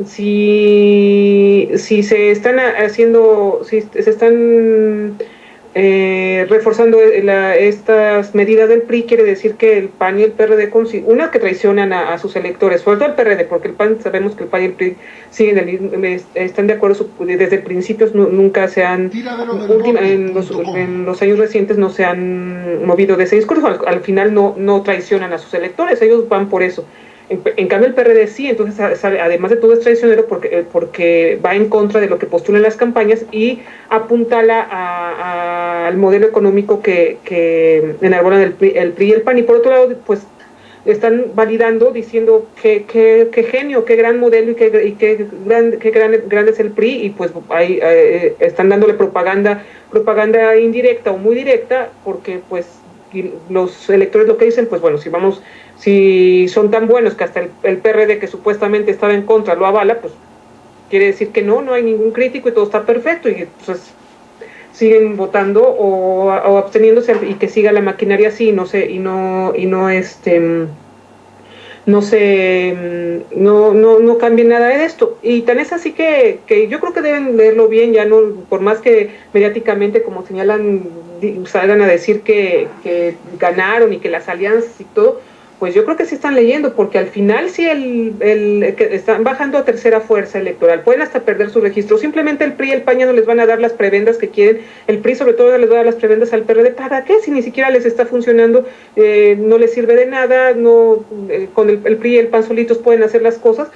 si se están reforzando estas medidas del PRI, quiere decir que el PAN y el PRD, una, que traicionan a sus electores, sobre todo el PRD, porque el PAN, sabemos que el PAN y el PRI están de acuerdo, desde el principio nunca se han, en los años recientes no se han movido de ese discurso, al final no traicionan a sus electores, ellos van por eso. En cambio el PRD sí, entonces además de todo es traicionero porque va en contra de lo que postulan las campañas y apuntala al modelo económico que enarbolan el PRI y el PAN, y por otro lado pues están validando, diciendo qué genio, qué gran modelo y qué grande es el PRI, y pues ahí están dándole propaganda indirecta o muy directa, porque pues los electores lo que dicen, pues bueno, si son tan buenos que hasta el PRD, que supuestamente estaba en contra, lo avala, pues quiere decir que no hay ningún crítico y todo está perfecto, y pues siguen votando o absteniéndose, y que siga la maquinaria así, no cambie nada de esto. Y tan es así que yo creo que deben leerlo bien, ya no, por más que mediáticamente, como señalan, salgan a decir que ganaron y que las alianzas y todo, pues yo creo que sí están leyendo, porque al final sí que están bajando a tercera fuerza electoral, pueden hasta perder su registro, simplemente el PRI y el PAN ya no les van a dar las prebendas que quieren, el PRI sobre todo les va a dar las prebendas al PRD, ¿para qué? Si ni siquiera les está funcionando, no les sirve de nada, con el PRI y el PAN solitos pueden hacer las cosas.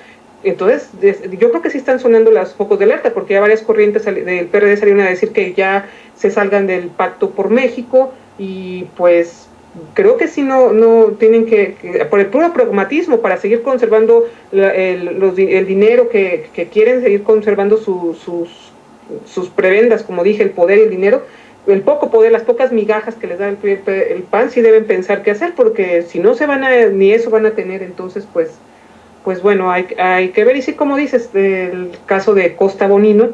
Entonces, yo creo que sí están sonando los focos de alerta, porque ya varias corrientes del PRD salieron a decir que ya se salgan del Pacto por México, y pues creo que sí no tienen que por el puro pragmatismo, para seguir conservando el dinero que quieren, seguir conservando sus prebendas, como dije, el poder y el dinero, el poco poder, las pocas migajas que les da el PAN, sí deben pensar qué hacer, porque si no ni eso van a tener. Entonces pues bueno, hay que ver. Y sí, como dices, el caso de Costa Bonino,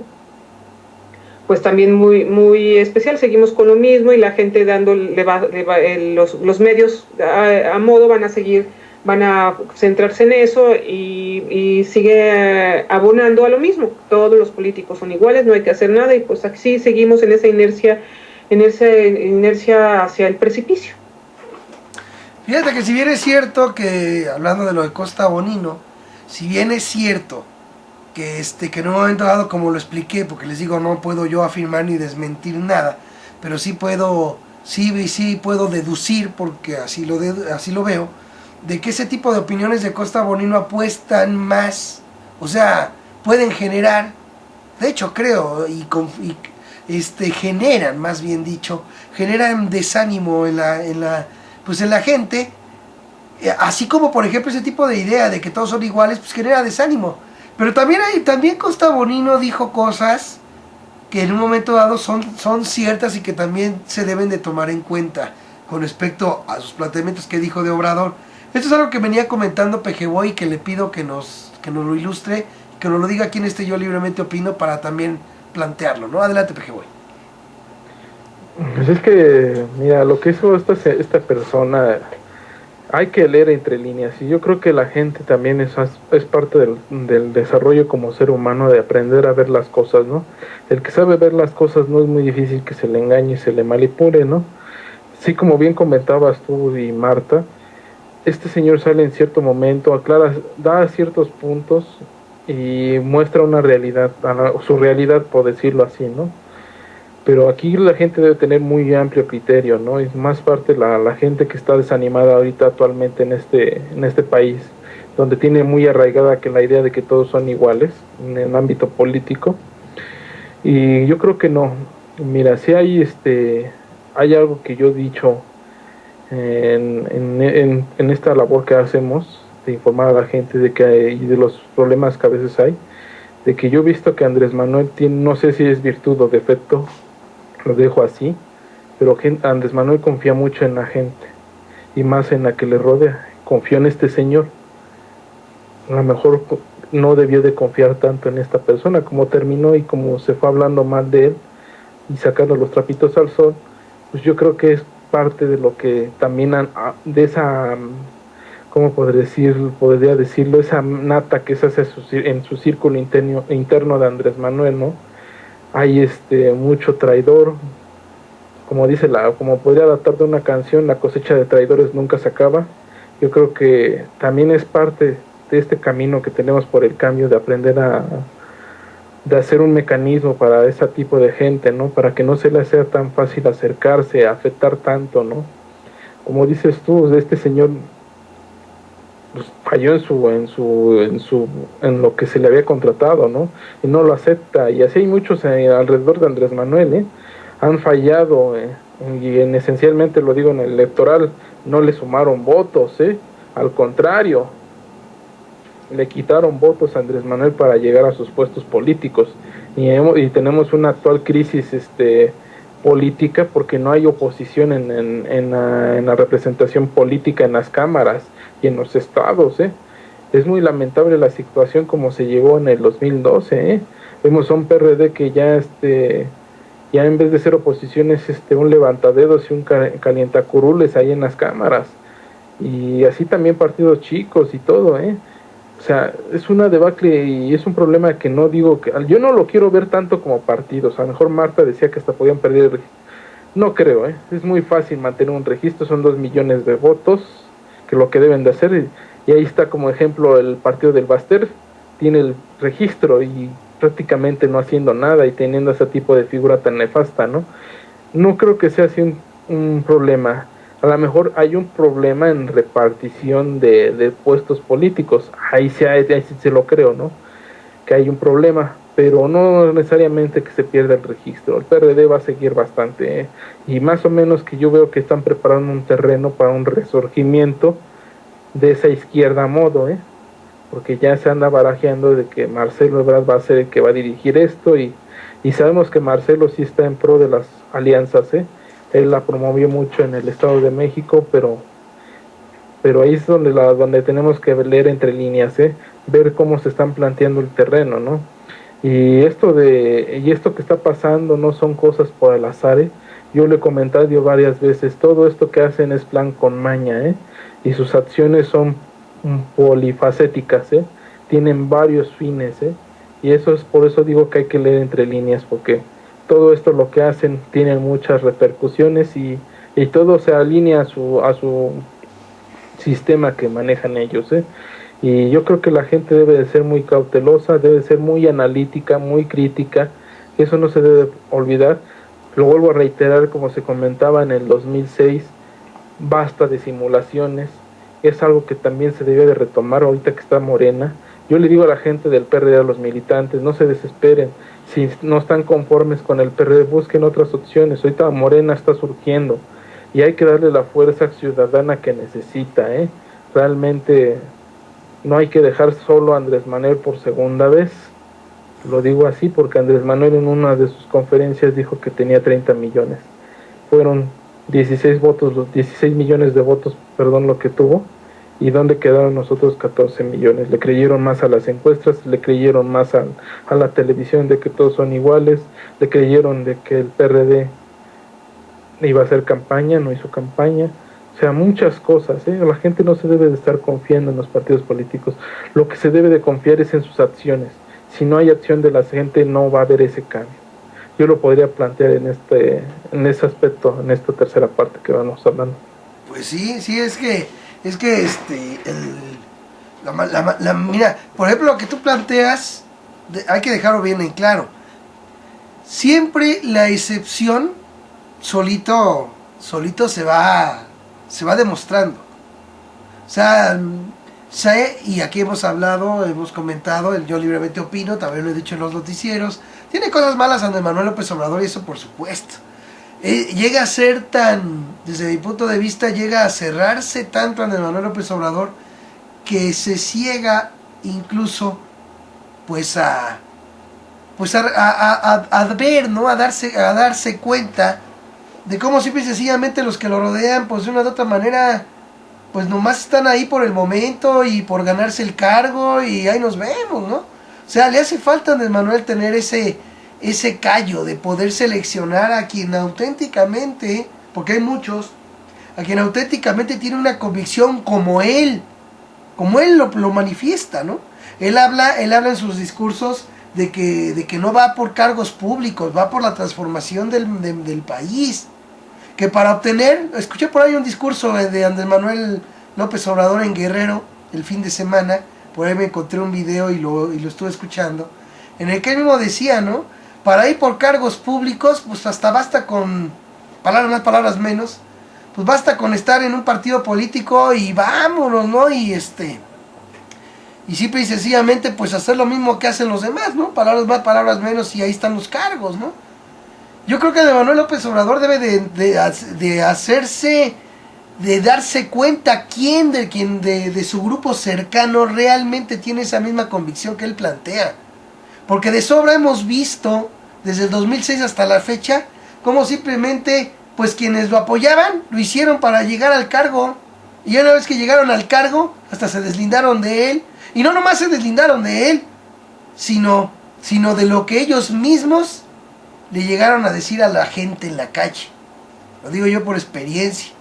pues también muy muy especial, seguimos con lo mismo, y la gente los medios a modo van a centrarse en eso, y sigue abonando a lo mismo, todos los políticos son iguales, no hay que hacer nada, y pues así seguimos en esa inercia hacia el precipicio. Fíjate que si bien es cierto que, hablando de lo de Costa Bonino, si bien es cierto que en un momento dado, como lo expliqué, porque les digo, no puedo yo afirmar ni desmentir nada, pero sí puedo deducir, porque así lo veo, de que ese tipo de opiniones de Costa Bonino apuestan más, o sea, pueden generar, de hecho creo, generan, más bien dicho, generan desánimo en la gente, así como por ejemplo ese tipo de idea de que todos son iguales, pues genera desánimo. Pero también Costa Bonino dijo cosas que en un momento dado son ciertas y que también se deben de tomar en cuenta con respecto a sus planteamientos que dijo de Obrador. Esto es algo que venía comentando Pejeboy, y que le pido que nos lo ilustre, que nos lo diga aquí en Yo Libremente Opino, para también plantearlo, ¿no? Adelante, Pejeboy. Pues es que, mira, lo que hizo esta persona, hay que leer entre líneas, y yo creo que la gente también es parte del desarrollo como ser humano, de aprender a ver las cosas, ¿no? El que sabe ver las cosas, no es muy difícil que se le engañe y se le manipule, ¿no? Sí, como bien comentabas tú y Marta, este señor sale en cierto momento, da ciertos puntos y muestra una realidad, su realidad, por decirlo así, ¿no? Pero aquí la gente debe tener muy amplio criterio, ¿no? Es más parte la gente que está desanimada ahorita actualmente en este país, donde tiene muy arraigada que la idea de que todos son iguales en el ámbito político. Y yo creo que no. Mira, si hay algo que yo he dicho en esta labor que hacemos de informar a la gente y de los problemas que a veces hay, de que yo he visto que Andrés Manuel tiene, no sé si es virtud o defecto, lo dejo así, pero Andrés Manuel confía mucho en la gente, y más en la que le rodea. Confió en este señor. A lo mejor no debió de confiar tanto en esta persona, como terminó y como se fue hablando mal de él y sacando los trapitos al sol. Pues yo creo que es parte de lo que también de esa, ¿cómo podría decirlo? Esa nata que se hace en su círculo interno de Andrés Manuel, ¿no? Hay mucho traidor, como dice como podría adaptar de una canción, la cosecha de traidores nunca se acaba. Yo creo que también es parte de este camino que tenemos por el cambio, de aprender de hacer un mecanismo para ese tipo de gente, ¿no? Para que no se le sea tan fácil acercarse, afectar tanto, ¿no? Como dices tú, este señor pues, falló en lo que se le había contratado, ¿no? Y no lo acepta. Y así hay muchos alrededor de Andrés Manuel, ¿eh? Han fallado, y esencialmente lo digo en el electoral, no le sumaron votos, ¿eh? Al contrario, le quitaron votos a Andrés Manuel para llegar a sus puestos políticos. Y tenemos una actual crisis política porque no hay oposición en la representación política en las cámaras y en los estados, ¿eh? Es muy lamentable la situación como se llegó en el 2012, ¿eh? Vemos a un PRD que ya en vez de ser oposición es un levantadedos y un calientacurules ahí en las cámaras, y así también partidos chicos y todo, ¿eh? O sea, es una debacle y es un problema que no digo que... Yo no lo quiero ver tanto como partidos. A lo mejor Marta decía que hasta podían perder el registro. No creo, ¿eh? Es muy fácil mantener un registro, son 2 millones de votos, que lo que deben de hacer. Y ahí está como ejemplo el partido del Baster, tiene el registro y prácticamente no haciendo nada y teniendo ese tipo de figura tan nefasta, ¿no? No creo que sea así un problema. A lo mejor hay un problema en repartición de puestos políticos, ahí sí se lo creo, ¿no? Que hay un problema, pero no necesariamente que se pierda el registro. El PRD va a seguir bastante, ¿eh? Y más o menos que yo veo que están preparando un terreno para un resurgimiento de esa izquierda a modo, ¿eh? Porque ya se anda barajeando de que Marcelo Ebrard va a ser el que va a dirigir esto, y sabemos que Marcelo sí está en pro de las alianzas, ¿eh? Él la promovió mucho en el Estado de México, pero ahí es donde tenemos que leer entre líneas, ¿eh? Ver cómo se están planteando el terreno, ¿no? Y esto que está pasando no son cosas por el azar, ¿eh? Yo le he comentado varias veces, todo esto que hacen es plan con maña, ¿eh? Y sus acciones son polifacéticas, ¿eh? Tienen varios fines, ¿eh? Y eso es por eso digo que hay que leer entre líneas, porque todo esto lo que hacen tiene muchas repercusiones, y todo se alinea a su sistema que manejan ellos, ¿eh? Y yo creo que la gente debe de ser muy cautelosa, debe de ser muy analítica, muy crítica, eso no se debe olvidar. Lo vuelvo a reiterar, como se comentaba en el 2006, basta de simulaciones, es algo que también se debe de retomar ahorita que está Morena. Yo le digo a la gente del PRD, a los militantes, no se desesperen, si no están conformes con el PRD, busquen otras opciones. Ahorita Morena está surgiendo y hay que darle la fuerza ciudadana que necesita, ¿eh? Realmente no hay que dejar solo a Andrés Manuel por segunda vez. Lo digo así porque Andrés Manuel en una de sus conferencias dijo que tenía 30 millones. Fueron 16 millones de votos, perdón, lo que tuvo. ¿Y dónde quedaron nosotros 14 millones? Le creyeron más a las encuestas, le creyeron más a la televisión de que todos son iguales, le creyeron de que el PRD iba a hacer campaña, no hizo campaña. O sea, muchas cosas, ¿eh? La gente no se debe de estar confiando en los partidos políticos. Lo que se debe de confiar es en sus acciones. Si no hay acción de la gente, no va a haber ese cambio. Yo lo podría plantear en ese aspecto, en esta tercera parte que vamos hablando. Pues sí, es que mira, por ejemplo, lo que tú planteas, hay que dejarlo bien en claro. Siempre la excepción solito se va demostrando. O sea, y aquí hemos hablado, hemos comentado, Yo Libremente Opino, también lo he dicho en los noticieros, tiene cosas malas Andrés Manuel López Obrador, y eso por supuesto. Llega a ser desde mi punto de vista, llega a cerrarse tanto Andrés Manuel López Obrador que se ciega incluso pues a ver, ¿no? A darse cuenta de cómo simple y sencillamente los que lo rodean, pues de una u otra manera, pues nomás están ahí por el momento y por ganarse el cargo, y ahí nos vemos, ¿no? O sea, le hace falta a Andrés Manuel tener ese callo de poder seleccionar a quien auténticamente, porque hay muchos, a quien auténticamente tiene una convicción como él lo manifiesta, ¿no? Él habla en sus discursos de que no va por cargos públicos, va por la transformación del país. que para obtener, escuché por ahí un discurso de Andrés Manuel López Obrador en Guerrero el fin de semana, por ahí me encontré un video y lo estuve escuchando, en el que él mismo decía, ¿no? Para ir por cargos públicos, pues hasta basta con, palabras más, palabras menos, pues basta con estar en un partido político y vámonos, ¿no? Y simple y sencillamente pues hacer lo mismo que hacen los demás, ¿no? Palabras más, palabras menos, y ahí están los cargos, ¿no? Yo creo que Andrés Manuel López Obrador debe de hacerse, de darse cuenta quién de su grupo cercano realmente tiene esa misma convicción que él plantea. Porque de sobra hemos visto, desde el 2006 hasta la fecha, cómo simplemente, pues quienes lo apoyaban, lo hicieron para llegar al cargo. Y una vez que llegaron al cargo, hasta se deslindaron de él. Y no nomás se deslindaron de él, sino de lo que ellos mismos le llegaron a decir a la gente en la calle. Lo digo yo por experiencia,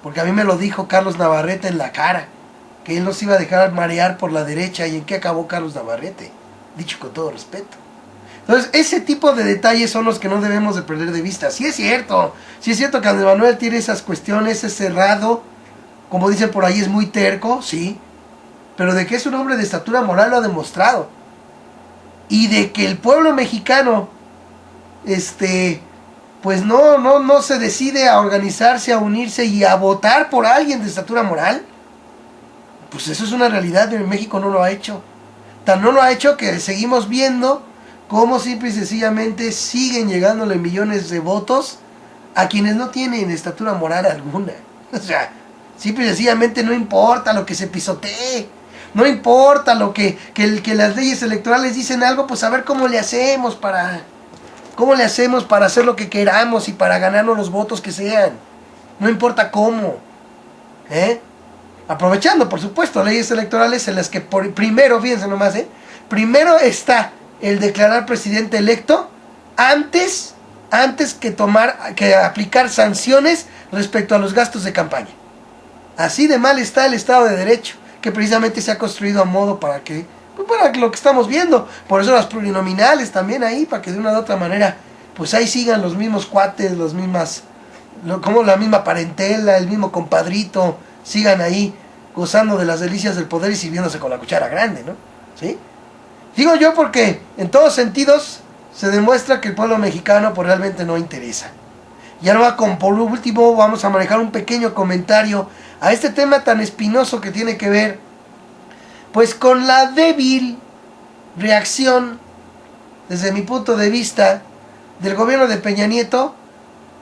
porque a mí me lo dijo Carlos Navarrete en la cara, que él no se iba a dejar marear por la derecha. ¿Y en qué acabó Carlos Navarrete? Dicho con todo respeto. Entonces, ese tipo de detalles son los que no debemos de perder de vista. Sí es cierto que Andrés Manuel tiene esas cuestiones, es cerrado, como dicen por ahí, es muy terco, sí, pero de que es un hombre de estatura moral lo ha demostrado. Y de que el pueblo mexicano, pues no se decide a organizarse, a unirse y a votar por alguien de estatura moral, pues eso es una realidad. En México no lo ha hecho. Tan no lo ha hecho que seguimos viendo cómo simple y sencillamente siguen llegándole millones de votos a quienes no tienen estatura moral alguna. O sea, simple y sencillamente no importa lo que se pisotee, no importa lo que las leyes electorales dicen algo, pues a ver cómo le hacemos para hacer lo que queramos y para ganarnos los votos que sean. No importa cómo. Aprovechando, por supuesto, leyes electorales en las que primero, fíjense nomás, primero está el declarar presidente electo antes que aplicar sanciones respecto a los gastos de campaña. Así de mal está el Estado de Derecho, que precisamente se ha construido a modo para lo que estamos viendo. Por eso las plurinominales también ahí, para que de una u otra manera, pues ahí sigan los mismos cuates, como la misma parentela, el mismo compadrito, sigan ahí gozando de las delicias del poder y sirviéndose con la cuchara grande, ¿no? ¿Sí? Digo yo porque en todos sentidos se demuestra que el pueblo mexicano pues realmente no interesa. Ya no va por último, vamos a manejar un pequeño comentario a este tema tan espinoso que tiene que ver pues con la débil reacción, desde mi punto de vista, del gobierno de Peña Nieto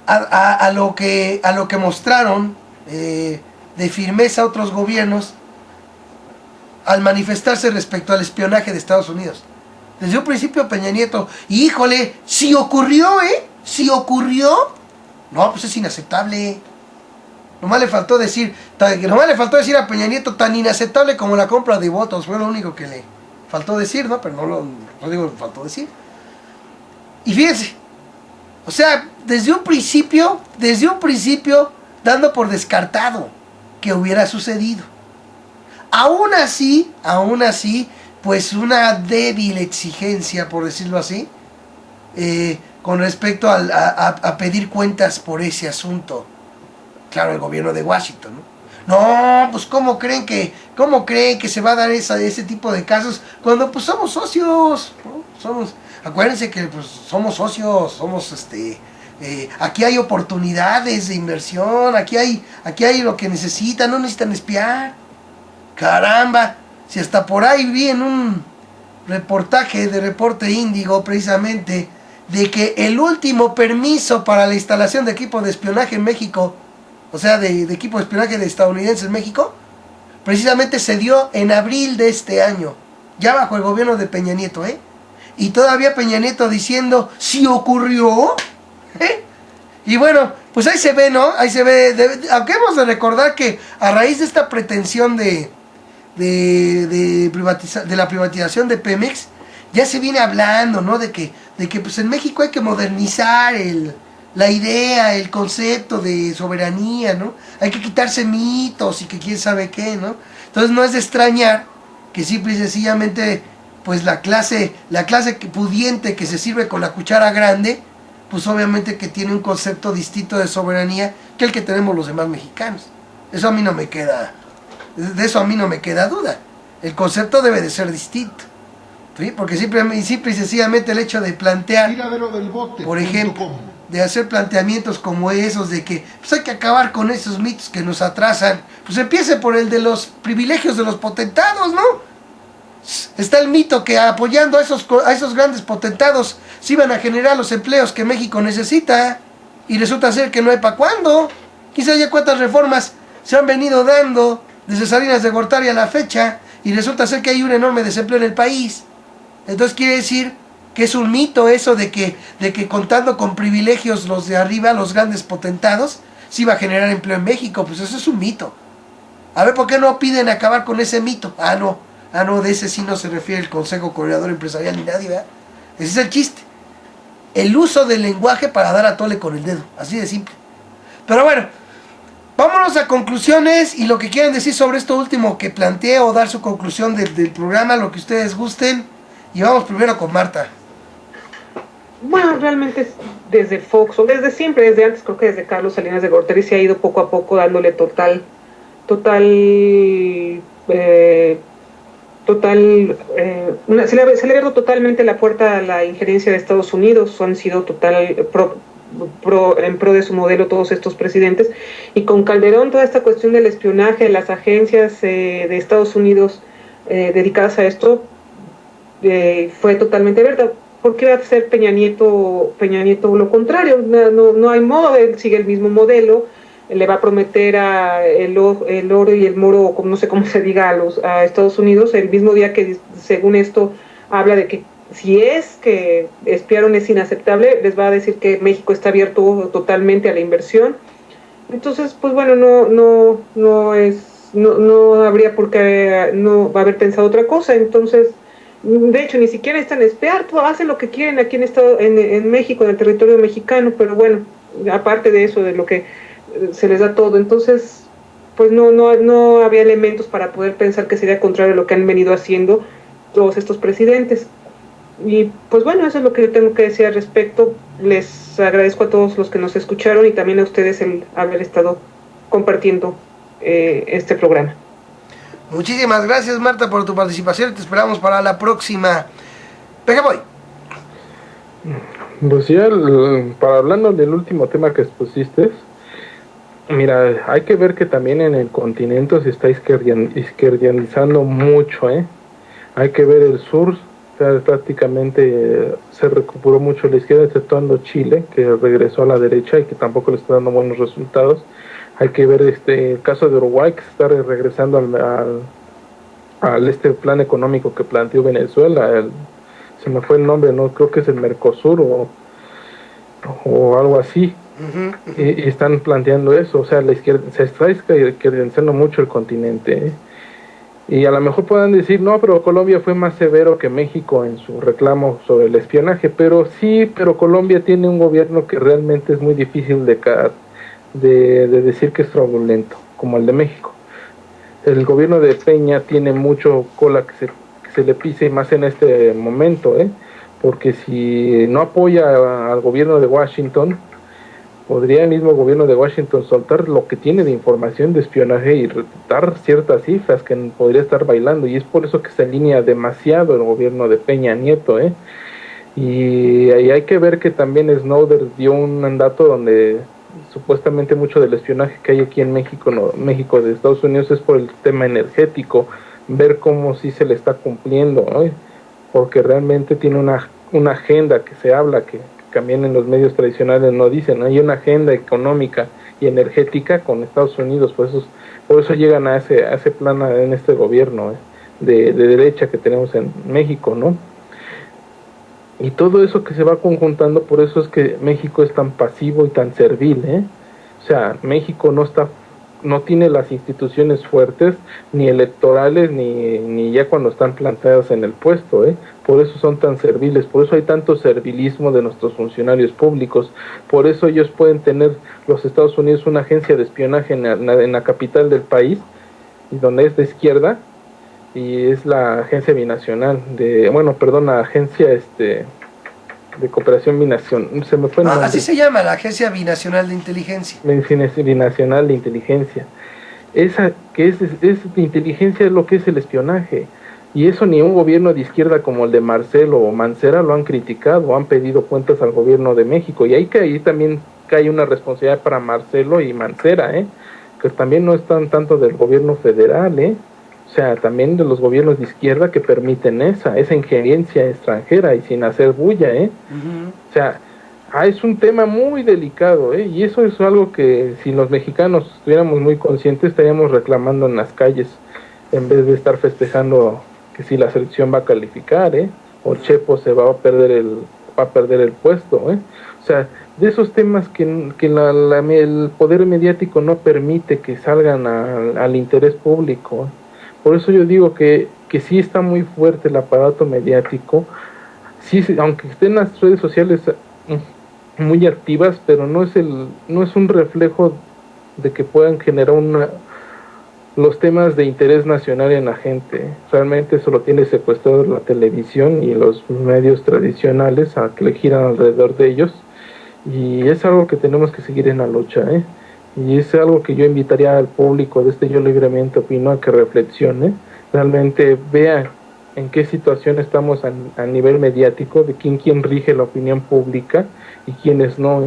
a lo que mostraron de firmeza otros gobiernos al manifestarse respecto al espionaje de Estados Unidos. Desde un principio Peña Nieto, híjole, si ocurrió, no, pues es inaceptable. Nomás le faltó decir a Peña Nieto, tan inaceptable como la compra de votos, fue lo único que le faltó decir, ¿no? Pero no digo que faltó decir. Y fíjense, o sea, desde un principio, dando por descartado que hubiera sucedido. Aún así, pues una débil exigencia, por decirlo así, con respecto a pedir cuentas por ese asunto. Claro, el gobierno de Washington, ¿no? No, pues ¿cómo creen que se va a dar ese tipo de casos cuando pues somos socios, ¿no? Acuérdense que pues somos socios, aquí hay oportunidades de inversión, aquí hay lo que necesitan, no necesitan espiar. Caramba, si hasta por ahí vi en un reportaje de Reporte Índigo precisamente de que el último permiso para la instalación de equipo de espionaje en México, o sea, de equipo de espionaje de estadounidenses en México, precisamente se dio en abril de este año, ya bajo el gobierno de Peña Nieto, y todavía Peña Nieto diciendo, ¿sí ocurrió? Y bueno, pues ahí se ve, ¿no? Ahí se ve, aunque hemos de recordar que a raíz de esta pretensión de la privatización de Pemex, ya se viene hablando, ¿no? De que pues en México hay que modernizar la idea, el concepto de soberanía, ¿no? Hay que quitarse mitos y que quién sabe qué, ¿no? Entonces no es de extrañar que simple y sencillamente pues la clase pudiente que se sirve con la cuchara grande, pues obviamente que tiene un concepto distinto de soberanía que el que tenemos los demás mexicanos. Eso a mí no me queda, de eso a mí no me queda duda. El concepto debe de ser distinto, ¿sí? Porque simple y sencillamente el hecho de plantear, por ejemplo, de hacer planteamientos como esos, de que pues hay que acabar con esos mitos que nos atrasan, pues empiece por el de los privilegios de los potentados, ¿no? Está el mito que apoyando a esos grandes potentados se iban a generar los empleos que México necesita, y resulta ser que no hay para cuándo. Quizá ya cuántas reformas se han venido dando desde Salinas de Gortari a la fecha, y resulta ser que hay un enorme desempleo en el país. Entonces quiere decir que es un mito eso de que contando con privilegios los de arriba, los grandes potentados, se iba a generar empleo en México. Pues eso es un mito. A ver, ¿por qué no piden acabar con ese mito? Ah, no, de ese sí no se refiere el Consejo Coordinador Empresarial ni nadie, ¿verdad? Ese es el chiste. El uso del lenguaje para dar a tole con el dedo, así de simple. Pero bueno, vámonos a conclusiones y lo que quieran decir sobre esto último que planteé, o dar su conclusión del programa, lo que ustedes gusten. Y vamos primero con Marta. Bueno, realmente desde Fox, o desde siempre, desde antes, creo que desde Carlos Salinas de Gortari se ha ido poco a poco dándole se le ha abierto totalmente la puerta a la injerencia de Estados Unidos. Han sido en pro de su modelo todos estos presidentes, y con Calderón toda esta cuestión del espionaje de las agencias de Estados Unidos dedicadas a esto fue totalmente verdad. ¿Por qué va a hacer Peña Nieto lo contrario? No hay modo, él sigue el mismo modelo, le va a prometer el oro y el moro, no sé cómo se diga, a Estados Unidos, el mismo día que, según esto, habla de que si es que espiaron es inaceptable, les va a decir que México está abierto totalmente a la inversión. Entonces, pues bueno, no habría por qué no haber pensado otra cosa. Entonces, de hecho, ni siquiera están espiar, hacen lo que quieren aquí en México, en el territorio mexicano, pero bueno, aparte de eso, de lo que se les da todo. Entonces, pues no había elementos para poder pensar que sería contrario a lo que han venido haciendo todos estos presidentes. Y pues bueno, eso es lo que yo tengo que decir al respecto. Les agradezco a todos los que nos escucharon y también a ustedes el haber estado compartiendo este programa. Muchísimas gracias, Marta, por tu participación. Te esperamos para la próxima. Pejeboy. Pues ya, para hablando del último tema que expusiste, mira, hay que ver que también en el continente se está izquierdizando mucho, ¿eh? Hay que ver el sur, o sea, prácticamente se recuperó mucho la izquierda, exceptuando Chile, que regresó a la derecha y que tampoco le está dando buenos resultados. Hay que ver el caso de Uruguay, que se está regresando al plan económico que planteó Venezuela. Se me fue el nombre, no creo que es el Mercosur o algo así. Y están planteando eso, o sea, la izquierda se está izquierdizando mucho el continente, ¿eh? Y a lo mejor puedan decir, no, pero Colombia fue más severo que México en su reclamo sobre el espionaje, pero sí, pero Colombia tiene un gobierno que realmente es muy difícil de decir que es fraudulento, como el de México. El gobierno de Peña tiene mucho cola que se le pise, más en este momento, porque si no apoya al gobierno de Washington, podría el mismo gobierno de Washington soltar lo que tiene de información de espionaje y dar ciertas cifras que podría estar bailando, y es por eso que se alinea demasiado el gobierno de Peña Nieto, y ahí hay que ver que también Snowden dio un mandato donde supuestamente mucho del espionaje que hay aquí en México, México de Estados Unidos, es por el tema energético, ver cómo sí se le está cumpliendo, ¿no? Porque realmente tiene una agenda que se habla, que también en los medios tradicionales no dicen, ¿no? Hay una agenda económica y energética con Estados Unidos, por eso llegan a ese plan en este gobierno de derecha que tenemos en México, ¿no? Y todo eso que se va conjuntando, por eso es que México es tan pasivo y tan servil, O sea, México no tiene las instituciones fuertes, ni electorales, ni ya cuando están plantadas en el puesto, Por eso son tan serviles, por eso hay tanto servilismo de nuestros funcionarios públicos, por eso ellos pueden tener, los Estados Unidos, una agencia de espionaje en la capital del país, y donde es de izquierda, y es la agencia binacional la agencia de cooperación binacional, se me fue el nombre. Así se llama, la Agencia Binacional de Inteligencia. Binacional de Inteligencia. Esa que es de inteligencia es lo que es el espionaje. Y eso ni un gobierno de izquierda como el de Marcelo o Mancera lo han criticado, han pedido cuentas al gobierno de México. Y ahí también cae una responsabilidad para Marcelo y Mancera, que también no están tanto del gobierno federal, o sea, también de los gobiernos de izquierda que permiten esa injerencia extranjera y sin hacer bulla, O sea, es un tema muy delicado, y eso es algo que si los mexicanos estuviéramos muy conscientes estaríamos reclamando en las calles en vez de estar festejando que si la selección va a calificar, o Chepo se va a perder el puesto, O sea, de esos temas que el poder mediático no permite que salgan al interés público. Por eso yo digo que sí está muy fuerte el aparato mediático, sí, aunque estén las redes sociales muy activas, pero no es un reflejo de que puedan generar los temas de interés nacional en la gente. Realmente eso lo tiene secuestrado la televisión y los medios tradicionales a que le giran alrededor de ellos, y es algo que tenemos que seguir en la lucha, y es algo que yo invitaría al público de Yo Libremente Opino a que reflexione, realmente vea en qué situación estamos a nivel mediático, de quién rige la opinión pública y quiénes no,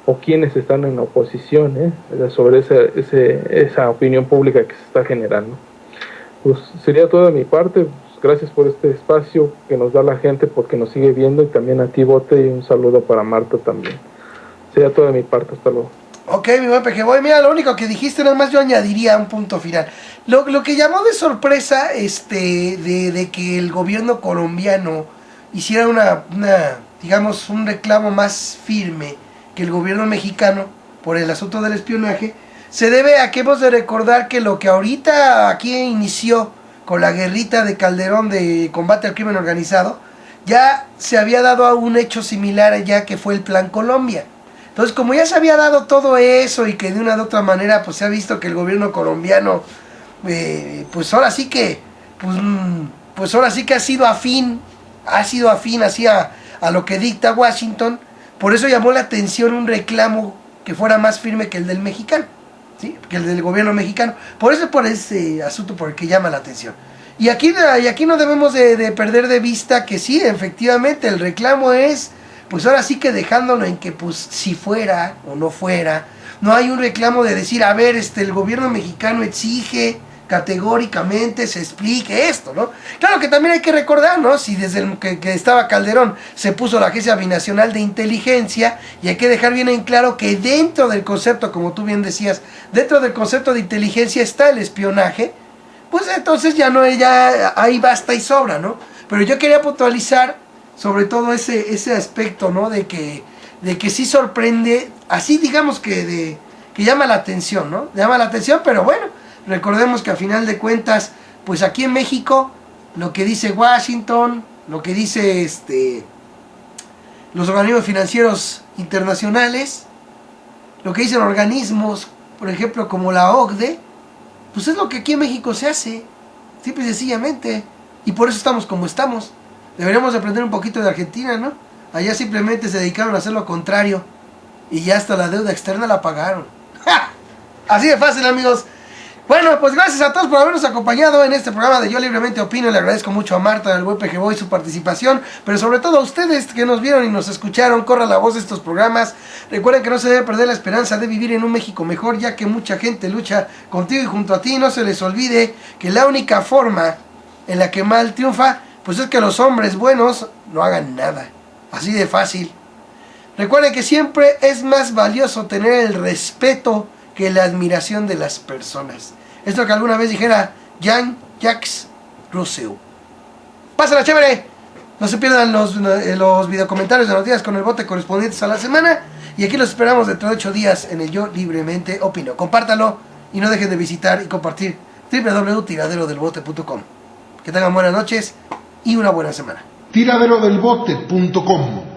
o quienes están en la oposición, sobre esa opinión pública que se está generando. Pues sería toda mi parte. Gracias por este espacio que nos da la gente, porque nos sigue viendo, y también a ti, Bote, y un saludo para Marta también. Sería toda mi parte. Hasta luego. Ok, mi buen Pejeboy, mira, lo único que dijiste, nada más yo añadiría un punto final. Lo que llamó de sorpresa, de que el gobierno colombiano hiciera digamos, un reclamo más firme que el gobierno mexicano por el asunto del espionaje, se debe a que hemos de recordar que lo que ahorita aquí inició con la guerrita de Calderón de combate al crimen organizado, ya se había dado a un hecho similar allá, que fue el Plan Colombia. Entonces, como ya se había dado todo eso, y que de una u otra manera pues se ha visto que el gobierno colombiano pues ahora sí que ha sido afín hacia a lo que dicta Washington. Por eso llamó la atención un reclamo que fuera más firme que el del mexicano, ¿sí? Que el del gobierno mexicano. Por ese asunto por el que llama la atención. Y aquí no debemos de perder de vista que sí, efectivamente, el reclamo es, pues ahora sí que dejándolo en que pues si fuera o no fuera. No hay un reclamo de decir, a ver, el gobierno mexicano exige categóricamente se explique esto, ¿no? Claro que también hay que recordar, ¿no? Si desde el que estaba Calderón se puso la Agencia Binacional de Inteligencia, y hay que dejar bien en claro que dentro del concepto, como tú bien decías, dentro del concepto de inteligencia está el espionaje, pues entonces ya ahí basta y sobra, ¿no? Pero yo quería puntualizar sobre todo ese aspecto, ¿no? De que sí sorprende, así digamos que llama la atención, ¿no? Llama la atención, pero bueno, recordemos que a final de cuentas, pues aquí en México, lo que dice Washington, lo que dice los organismos financieros internacionales, lo que dicen organismos, por ejemplo, como la OCDE, pues es lo que aquí en México se hace, simple y sencillamente, y por eso estamos como estamos. Deberíamos aprender un poquito de Argentina, ¿no? Allá simplemente se dedicaron a hacer lo contrario, y ya hasta la deuda externa la pagaron. ¡Ja! Así de fácil, amigos. Bueno, pues gracias a todos por habernos acompañado en este programa de Yo Libremente Opino. Le agradezco mucho a Marta del buen Pejeboy su participación, pero sobre todo a ustedes que nos vieron y nos escucharon. Corra la voz de estos programas. Recuerden que no se debe perder la esperanza de vivir en un México mejor, ya que mucha gente lucha contigo y junto a ti. No se les olvide que la única forma en la que el mal triunfa, pues es que los hombres buenos no hagan nada. Así de fácil. Recuerden que siempre es más valioso tener el respeto que la admiración de las personas. Esto que alguna vez dijera Jean-Jacques Rousseau. Pásenla chévere. No se pierdan los videocomentarios de Noticias con el Bote correspondientes a la semana. Y aquí los esperamos dentro de 8 días en el Yo Libremente Opino. Compártalo y no dejen de visitar y compartir www.tiraderodelbote.com. Que tengan buenas noches y una buena semana. Tiraderodelbote.com